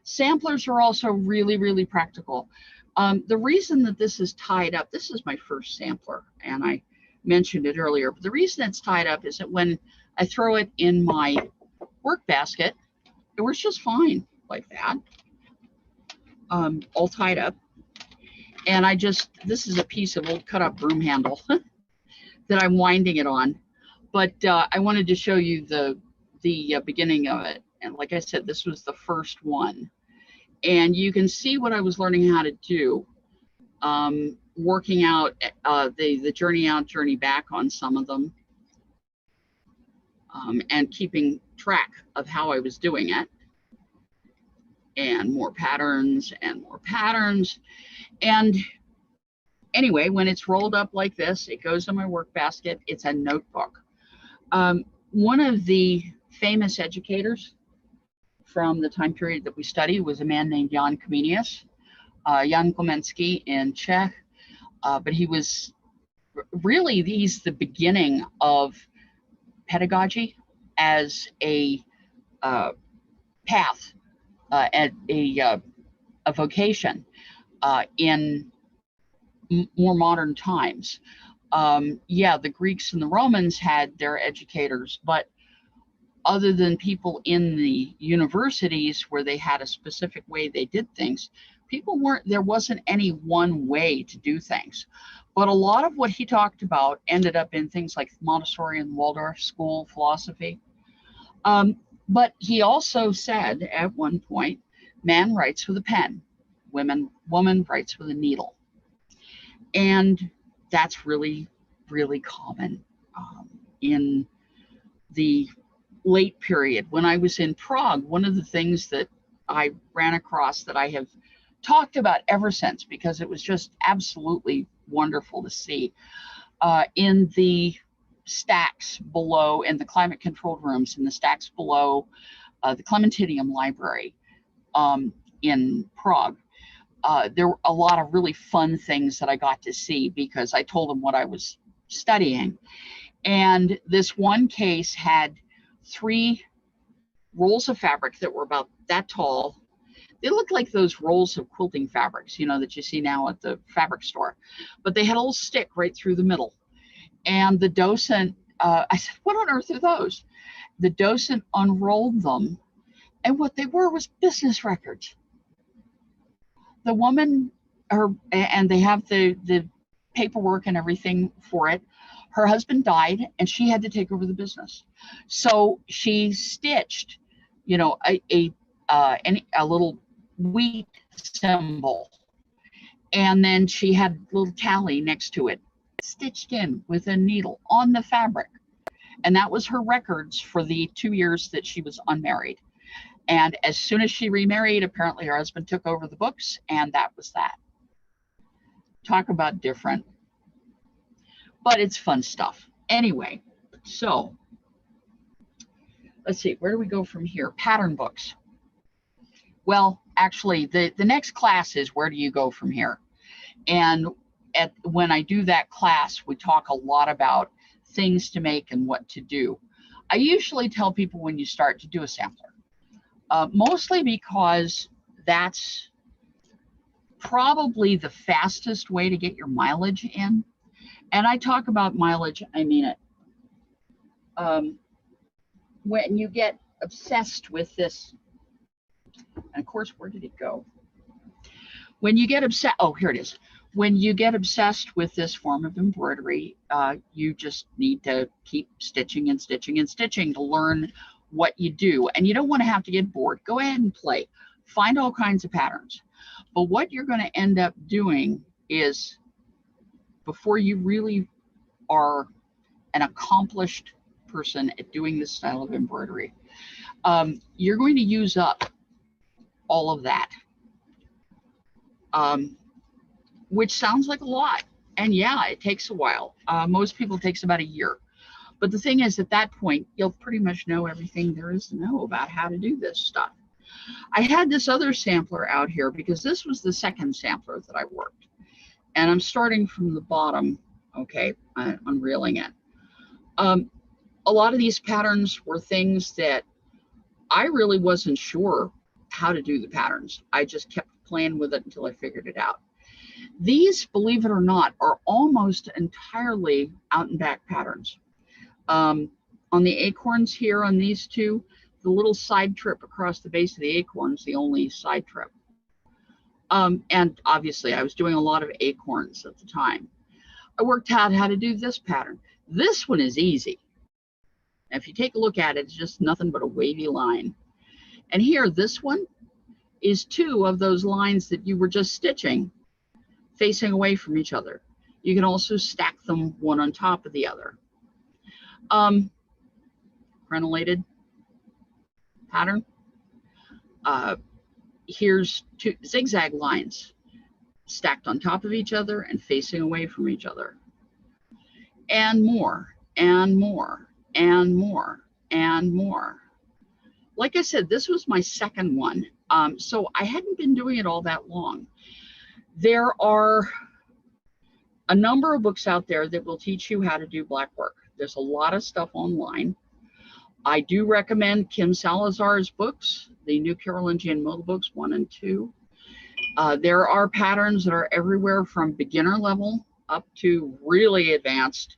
Samplers are also really, really practical. The reason that this is tied up, this is my first sampler, and I mentioned it earlier, but the reason it's tied up is that when I throw it in my work basket, it works just fine like that, all tied up. And this is a piece of old cut up broom handle that I'm winding it on. But I wanted to show you the beginning of it. And like I said, this was the first one. And you can see what I was learning how to do, working out the journey out, journey back on some of them, and keeping track of how I was doing it. And more patterns and more patterns. And anyway, when it's rolled up like this, it goes in my work basket. It's a notebook. One of the famous educators from the time period that we study was a man named Jan Comenius, Jan Komensky in Czech. But he was really, he's the beginning of pedagogy as a path, at a vocation in more modern times. Yeah, the Greeks and the Romans had their educators, but other than people in the universities where they had a specific way they did things, there wasn't any one way to do things. But a lot of what he talked about ended up in things like Montessori and Waldorf school philosophy. But he also said at one point, man writes with a pen, woman writes with a needle. And that's really, really common in the late period. When I was in Prague, one of the things that I ran across that I have talked about ever since, because it was just absolutely wonderful to see, in the stacks below, in the climate controlled rooms, in the stacks below the Clementinium Library in Prague, there were a lot of really fun things that I got to see because I told them what I was studying. And this one case had 3 rolls of fabric that were about that tall. They looked like those rolls of quilting fabrics, you know, that you see now at the fabric store, but they had a little stick right through the middle. And the docent, I said, what on earth are those? The docent unrolled them, and what they were was business records. The woman, and they have the paperwork and everything for it. Her husband died, and she had to take over the business. So she stitched, you know, a little wheat symbol, and then she had a little tally next to it, stitched in with a needle on the fabric. And that was her records for the 2 years that she was unmarried. And as soon as she remarried, apparently her husband took over the books, and that was that. Talk about different. But it's fun stuff. Anyway, so let's see, where do we go from here? Pattern books. Well, actually, the next class is where do you go from here? And when I do that class, we talk a lot about things to make and what to do. I usually tell people when you start to do a sampler, mostly because that's probably the fastest way to get your mileage in. And I talk about mileage, I mean it. When you get obsessed with this, and of course, where did it go? When you get obsessed, oh, here it is. When you get obsessed with this form of embroidery, you just need to keep stitching and stitching and stitching to learn what you do. And you don't want to have to get bored. Go ahead and play. Find all kinds of patterns. But what you're going to end up doing is, before you really are an accomplished person at doing this style of embroidery, you're going to use up all of that, which sounds like a lot. And yeah, it takes a while. Most people, it takes about a year. But the thing is, at that point, you'll pretty much know everything there is to know about how to do this stuff. I had this other sampler out here because this was the second sampler that I worked. And I'm starting from the bottom, okay, unreeling it. A lot of these patterns were things that I really wasn't sure how to do the patterns. I just kept playing with it until I figured it out. These, believe it or not, are almost entirely out and back patterns. On the acorns here on these two, the little side trip across the base of the acorn is the only side trip. And obviously I was doing a lot of acorns at the time. I worked out how to do this pattern. This one is easy. Now, if you take a look at it, it's just nothing but a wavy line. And here, this one is two of those lines that you were just stitching facing away from each other. You can also stack them one on top of the other. Crenellated pattern. Here's two zigzag lines stacked on top of each other and facing away from each other. And more, and more, and more, and more. Like I said, this was my second one. So I hadn't been doing it all that long. There are a number of books out there that will teach you how to do blackwork. There's a lot of stuff online. I do recommend Kim Salazar's books, the New Carolingian Modal books 1 and 2. There are patterns that are everywhere from beginner level up to really advanced.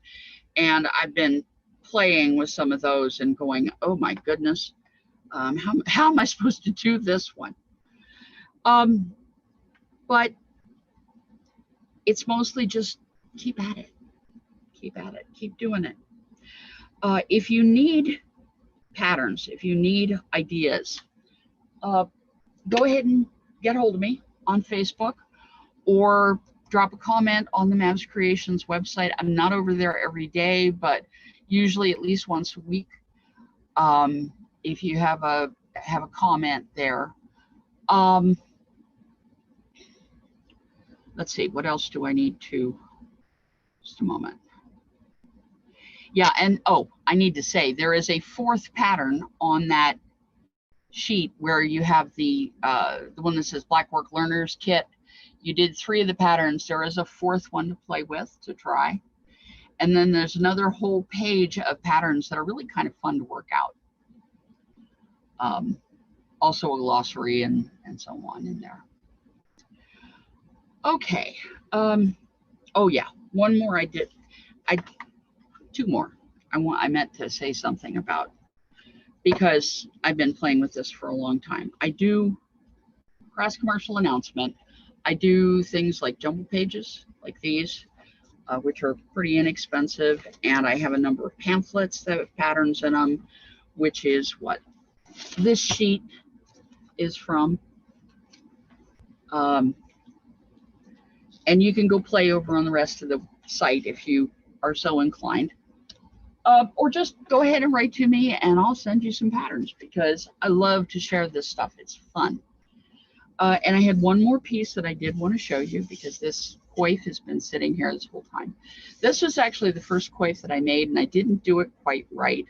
And I've been playing with some of those and going, oh my goodness, how am I supposed to do this one? But it's mostly just keep at it, keep doing it. If you need patterns, if you need ideas, go ahead and get hold of me on Facebook or drop a comment on the Mavs Creations website. I'm not over there every day, but usually at least once a week. If you have a comment there. Let's see, what else do I need to, just a moment. Yeah, and oh, I need to say there is a fourth pattern on that sheet where you have the one that says Blackwork Learners Kit. You did 3 of the patterns. There is a fourth one to play with, to try. And then there's another whole page of patterns that are really kind of fun to work out. Also a glossary and so on in there. Okay. Oh yeah, one more two more. I meant to say something about, because I've been playing with this for a long time. I do cross commercial announcement. I do things like jumble pages like these, which are pretty inexpensive. And I have a number of pamphlets that have patterns in them, which is what this sheet is from. And you can go play over on the rest of the site if you are so inclined. Or just go ahead and write to me and I'll send you some patterns, because I love to share this stuff. It's fun. And I had one more piece that I did want to show you, because this coif has been sitting here this whole time. This was actually the first coif that I made, and I didn't do it quite right.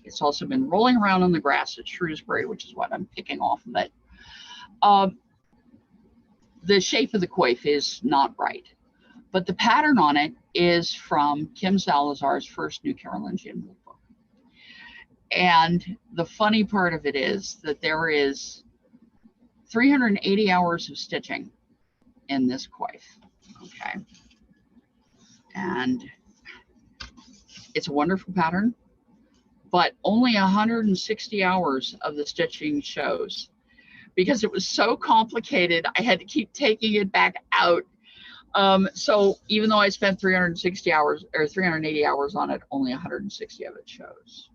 It's also been rolling around on the grass at Shrewsbury, which is what I'm picking off of it. The shape of the coif is not right, but the pattern on it is from Kim Salazar's first New Carolingian book. And the funny part of it is that there is 380 hours of stitching in this coif, okay? And it's a wonderful pattern, but only 160 hours of the stitching shows, because it was so complicated, I had to keep taking it back out. So even though I spent 360 hours or 380 hours on it, only 160 of it shows.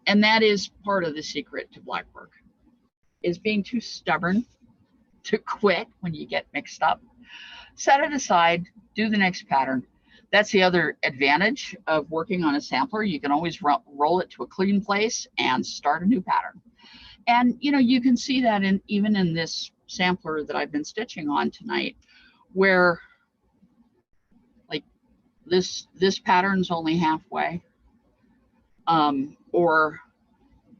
And that is part of the secret to blackwork, is being too stubborn to quit when you get mixed up. Set it aside, do the next pattern. That's the other advantage of working on a sampler. You can always roll it to a clean place and start a new pattern. And you know, you can see that even in this sampler that I've been stitching on tonight, where like this pattern's only halfway. Or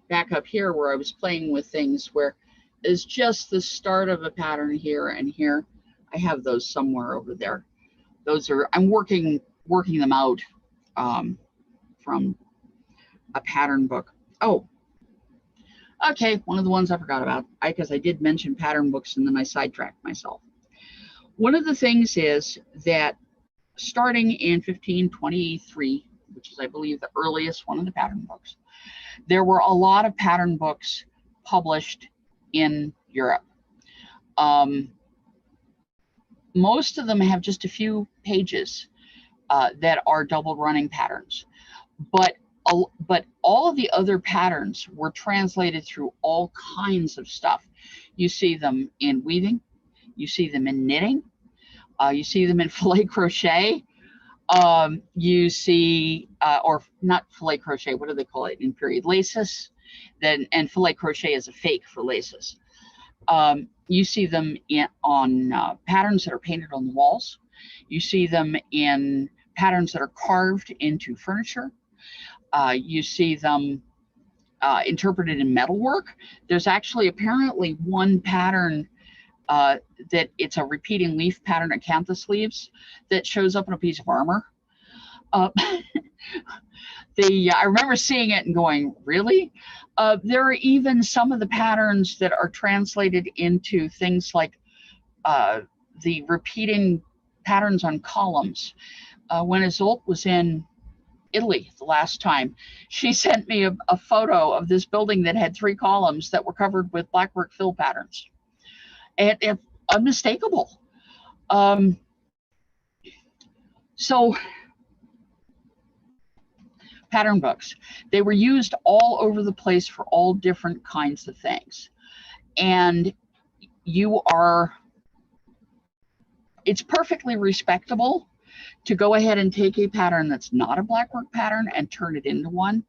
back up here where I was playing with things where it's just the start of a pattern here and here. I have those somewhere over there. Those are, I'm working them out from a pattern book. Oh, Okay, one of the ones I forgot about, because I did mention pattern books and then I sidetracked myself. One of the things is that starting in 1523, which is, I believe, the earliest one of the pattern books, there were a lot of pattern books published in Europe. Most of them have just a few pages that are double running patterns, but all of the other patterns were translated through all kinds of stuff. You see them in weaving, you see them in knitting, you see them in filet crochet, you see, or not filet crochet, what do they call it in period? Laces, and filet crochet is a fake for laces. You see them on patterns that are painted on the walls. You see them in patterns that are carved into furniture. You see them interpreted in metalwork. There's actually apparently one pattern that it's a repeating leaf pattern, acanthus leaves, that shows up in a piece of armor. I remember seeing it and going, really? There are even some of the patterns that are translated into things like the repeating patterns on columns. When Isolde was in Italy the last time, she sent me a photo of this building that had 3 columns that were covered with Blackwork fill patterns. And unmistakable. So pattern books, they were used all over the place for all different kinds of things. And it's perfectly respectable to go ahead and take a pattern that's not a Blackwork pattern and turn it into one.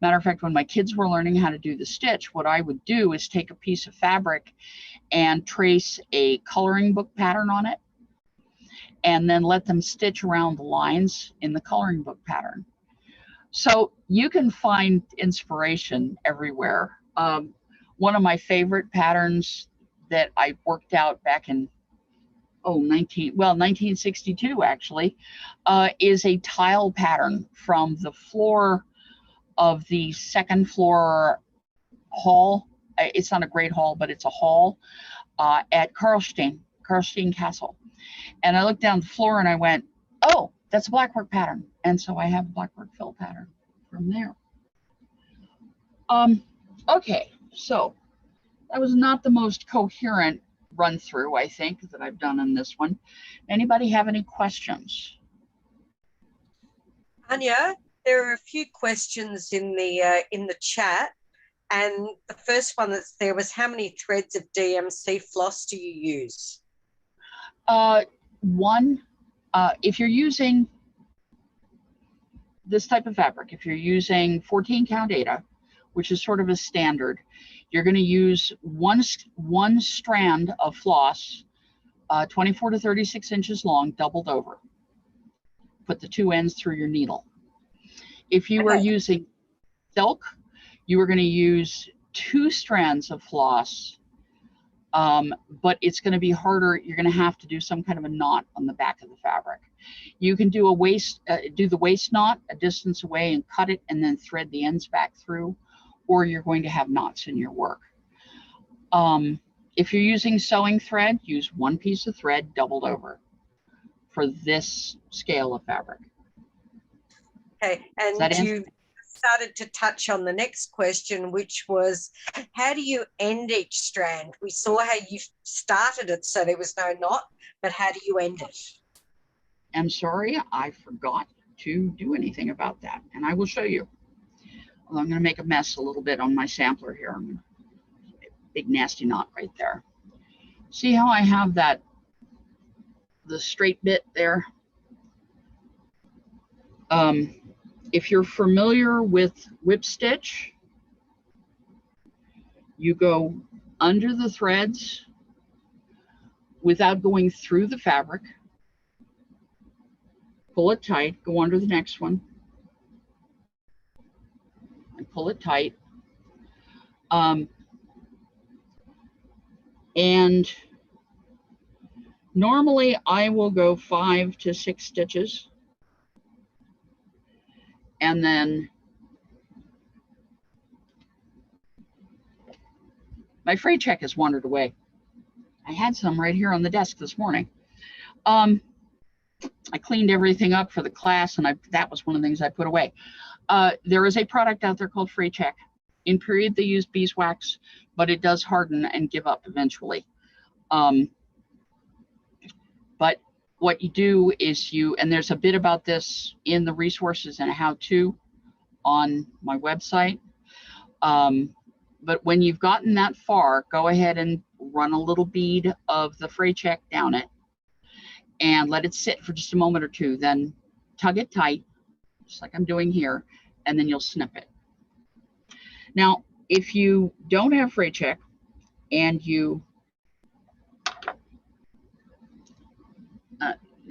Matter of fact, when my kids were learning how to do the stitch, what I would do is take a piece of fabric and trace a coloring book pattern on it, and then let them stitch around the lines in the coloring book pattern. So you can find inspiration everywhere. One of my favorite patterns that I worked out back in 1962 actually, is a tile pattern from the floor of the 2nd floor hall. It's not a great hall, but it's a hall at Karlstein Castle. And I looked down the floor and I went, oh, that's a Blackwork pattern. And so I have a Blackwork fill pattern from there. Okay, so that was not the most coherent run through, I think, that I've done on this one. Anybody have any questions? Anya, there are a few questions in the chat, and the first one that's there was, how many threads of DMC floss do you use? One. If you're using this type of fabric, if you're using 14 count Aida, which is sort of a standard, you're going to use one strand of floss, 24 to 36 inches long, doubled over. Put the 2 ends through your needle. If you are using silk, you are going to use 2 strands of floss, but it's going to be harder. You're going to have to do some kind of a knot on the back of the fabric. You can do the waist knot a distance away and cut it and then thread the ends back through, or you're going to have knots in your work. If you're using sewing thread, use 1 piece of thread doubled over for this scale of fabric. Okay, and you started to touch on the next question, which was, how do you end each strand? We saw how you started it so there was no knot, but how do you end it? I'm sorry, I forgot to do anything about that, and I will show you. Well, I'm going to make a mess a little bit on my sampler here. I'm going to big nasty knot right there. See how I have the straight bit there? If you're familiar with whip stitch, you go under the threads without going through the fabric. Pull it tight, go under the next one, and pull it tight. And normally I will go 5 to 6 stitches. And then My fray check has wandered away. I had some right here on the desk this morning. I cleaned everything up for the class, and that was one of the things I put away. There is a product out there called Fray Check. In period, they use beeswax, but it does harden and give up eventually. But what you do is and there's a bit about this in the resources and how-to on my website. But when you've gotten that far, go ahead and run a little bead of the Fray Check down it and let it sit for just a moment or two. Then tug it tight, just like I'm doing here, and then you'll snip it. Now, if you don't have Fray Check and you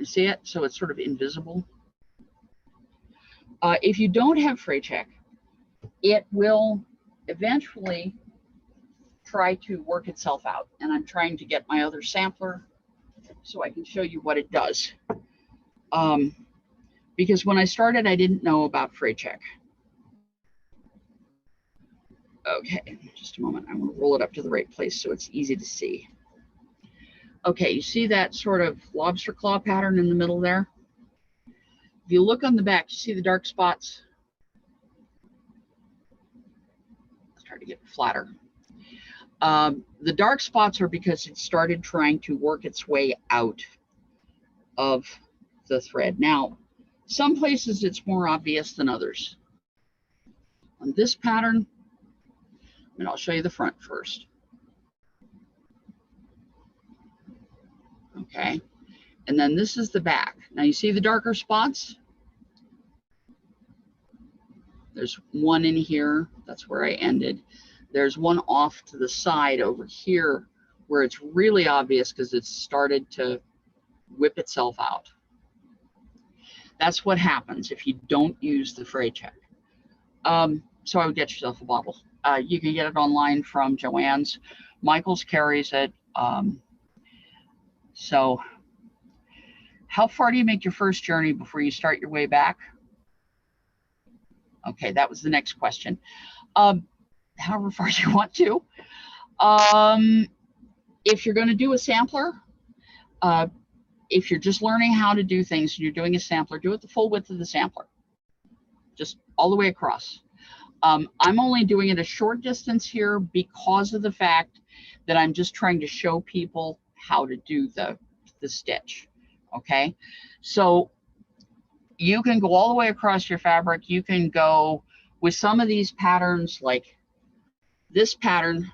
see it, so it's sort of invisible. If you don't have Fray Check, it will eventually try to work itself out. And I'm trying to get my other sampler so I can show you what it does. Because when I started, I didn't know about Fray Check. Okay, just a moment. I'm going to roll it up to the right place so it's easy to see. Okay, you see that sort of lobster claw pattern in the middle there? If you look on the back, you see the dark spots? Let's try to get it flatter. The dark spots are because it started trying to work its way out of the thread. Now, some places it's more obvious than others. On this pattern, and I'll show you the front first. Okay, and then this is the back. Now you see the darker spots? There's one in here, that's where I ended. There's one off to the side over here where it's really obvious because it's started to whip itself out. That's what happens if you don't use the Fray Check. So I would get yourself a bottle. You can get it online from Joann's. Michael's carries it. So how far do you make your first journey before you start your way back? Okay, that was the next question. However far you want to. If you're going to do a sampler, if you're just learning how to do things and you're doing a sampler, do it the full width of the sampler, just all the way across. I'm only doing it a short distance here because of the fact that I'm just trying to show people how to do the stitch. Okay, so you can go all the way across your fabric. You can go with some of these patterns, like this pattern.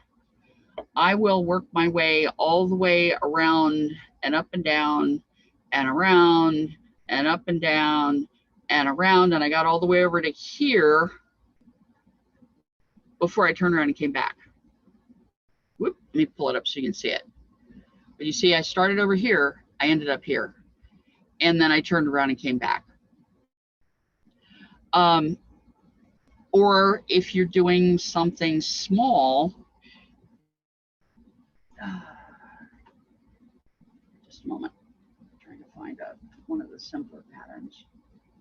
I will work my way all the way around and up and down and around and up and down and around, and I got all the way over to here before I turned around and came back. Whoop, let me pull it up so you can see it. But you see, I started over here, I ended up here, and then I turned around and came back. Or if you're doing something small, just a moment, I'm trying to find one of the simpler patterns.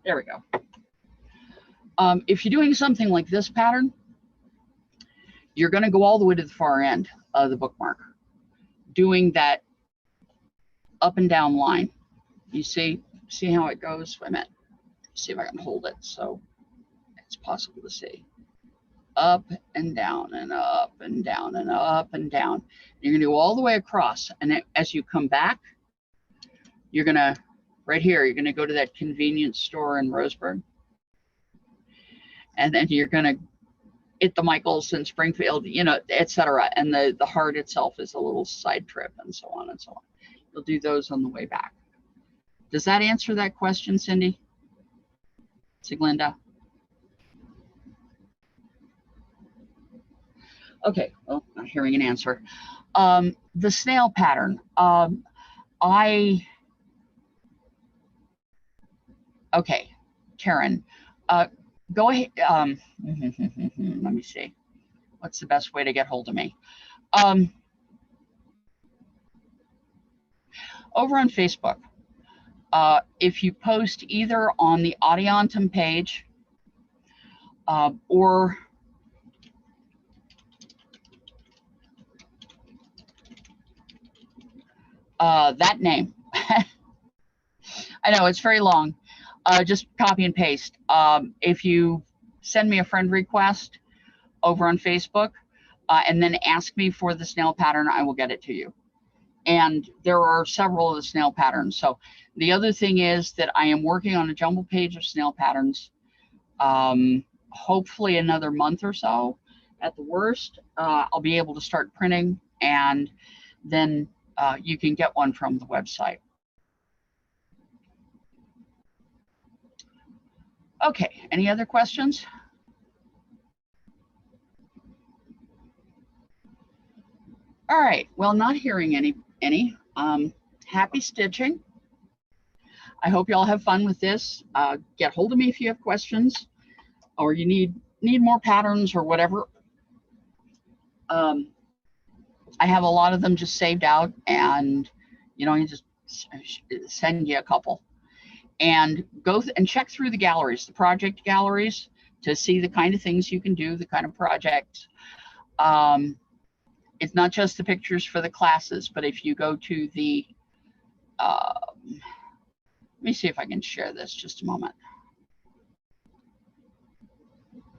There we go. If you're doing something like this pattern, you're going to go all the way to the far end of the bookmark, doing that up and down line. You see how it goes? Wait a minute. See if I can hold it so it's possible to see. Up and down and up and down and up and down. You're going to go all the way across. And as you come back, you're going to, right here, you're going to go to that convenience store in Roseburg. And then you're going to hit the Michaels in Springfield, you know, etc. And the heart itself is a little side trip and so on and so on. You'll do those on the way back. Does that answer that question, Cindy? Siglinda? Okay, well, not hearing an answer. The snail pattern. Okay, Karen, go ahead. Let me see. What's the best way to get hold of me? Over on Facebook, if you post either on the Adiantum page or That name. I know it's very long. Just copy and paste. If you send me a friend request over on Facebook and then ask me for the snail pattern, I will get it to you. And there are several of the snail patterns. So the other thing is that I am working on a jumble page of snail patterns. Hopefully another month or so at the worst. I'll be able to start printing, and then you can get one from the website. Okay, any other questions? All right, well, not hearing any. Happy stitching. I hope you all have fun with this. Get hold of me if you have questions or you need more patterns or whatever. I have a lot of them just saved out, and you just send you a couple. And go and check through the galleries, the project galleries, to see the kind of things you can do, the kind of projects. It's not just the pictures for the classes, but if you go to the, let me see if I can share this just a moment.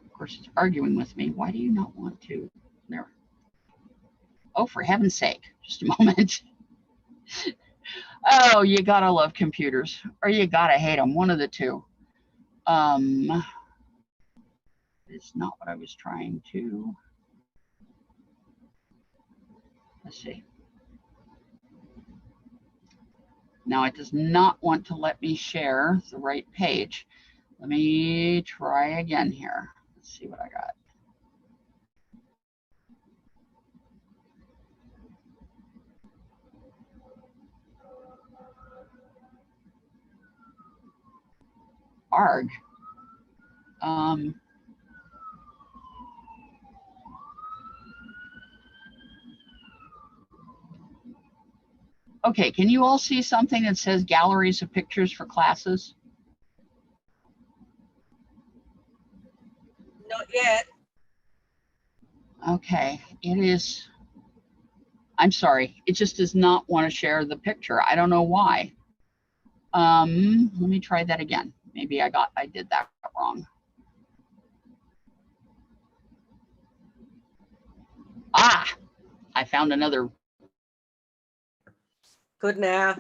Of course, it's arguing with me. Why do you not want to? There. Oh, for heaven's sake, just a moment. Oh, you gotta love computers, or you gotta hate them, one of the two. It's not what I was trying to. Let's see. Now it does not want to let me share the right page. Let me try again here. Let's see what I got. Arg. Okay, can you all see something that says galleries of pictures for classes? Not yet. Okay, it is. I'm sorry, it just does not want to share the picture. I don't know why. Let me try that again. Maybe I did that wrong. Ah, I found another. Good now.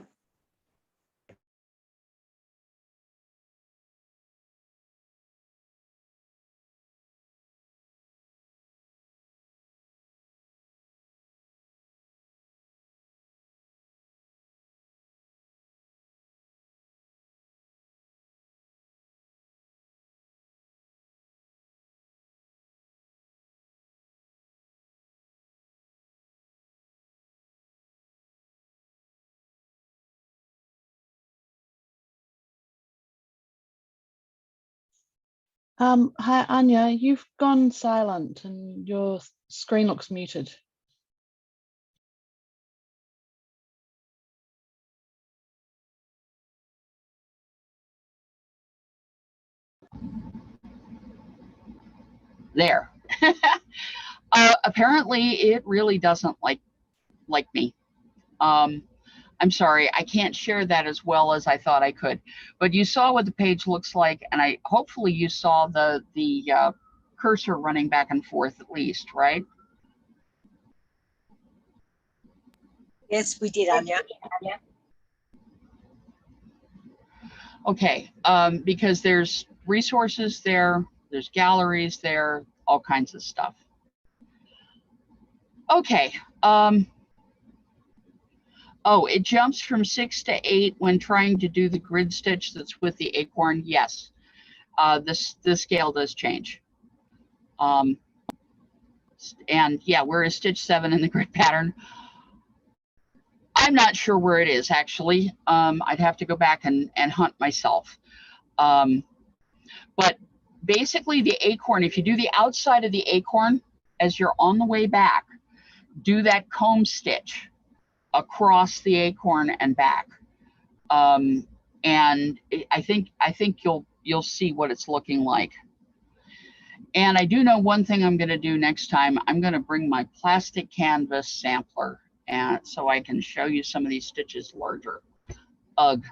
Hi, Anya, you've gone silent and your screen looks muted. There. Apparently, it really doesn't like me. I'm sorry, I can't share that as well as I thought I could. But you saw what the page looks like, and hopefully you saw the cursor running back and forth at least, right? Yes, we did, Anya. Okay, because there's resources there, there's galleries there, all kinds of stuff. Okay. Oh, it jumps from 6 to 8 when trying to do the grid stitch that's with the acorn. Yes, the scale does change. And yeah, where is stitch 7 in the grid pattern? I'm not sure where it is actually. I'd have to go back and hunt myself. But basically the acorn, if you do the outside of the acorn as you're on the way back, do that comb stitch across the acorn and back. And I think you'll see what it's looking like. And I do know one thing I'm going to do next time. I'm going to bring my plastic canvas sampler and so I can show you some of these stitches larger. Ugh.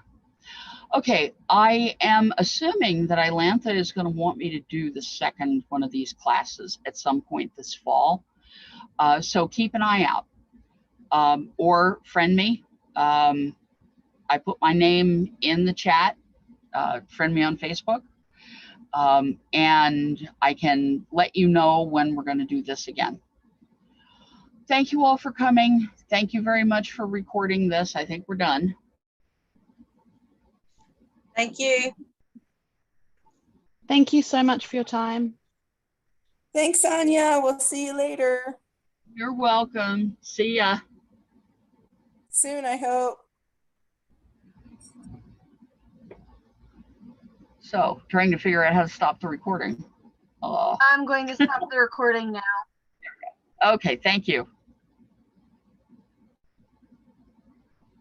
Okay, I am assuming that Ilantha is going to want me to do the second one of these classes at some point this fall. So keep an eye out, or friend me. I put my name in the chat. Friend me on Facebook, and I can let you know when we're going to do this again. Thank you all for coming. Thank you very much for recording this. I think we're done. Thank you. Thank you so much for your time. Thanks, Anya. We'll see you later. You're welcome. See ya. Soon, I hope. So, trying to figure out how to stop the recording. I'm going to stop the recording now. Okay, thank you.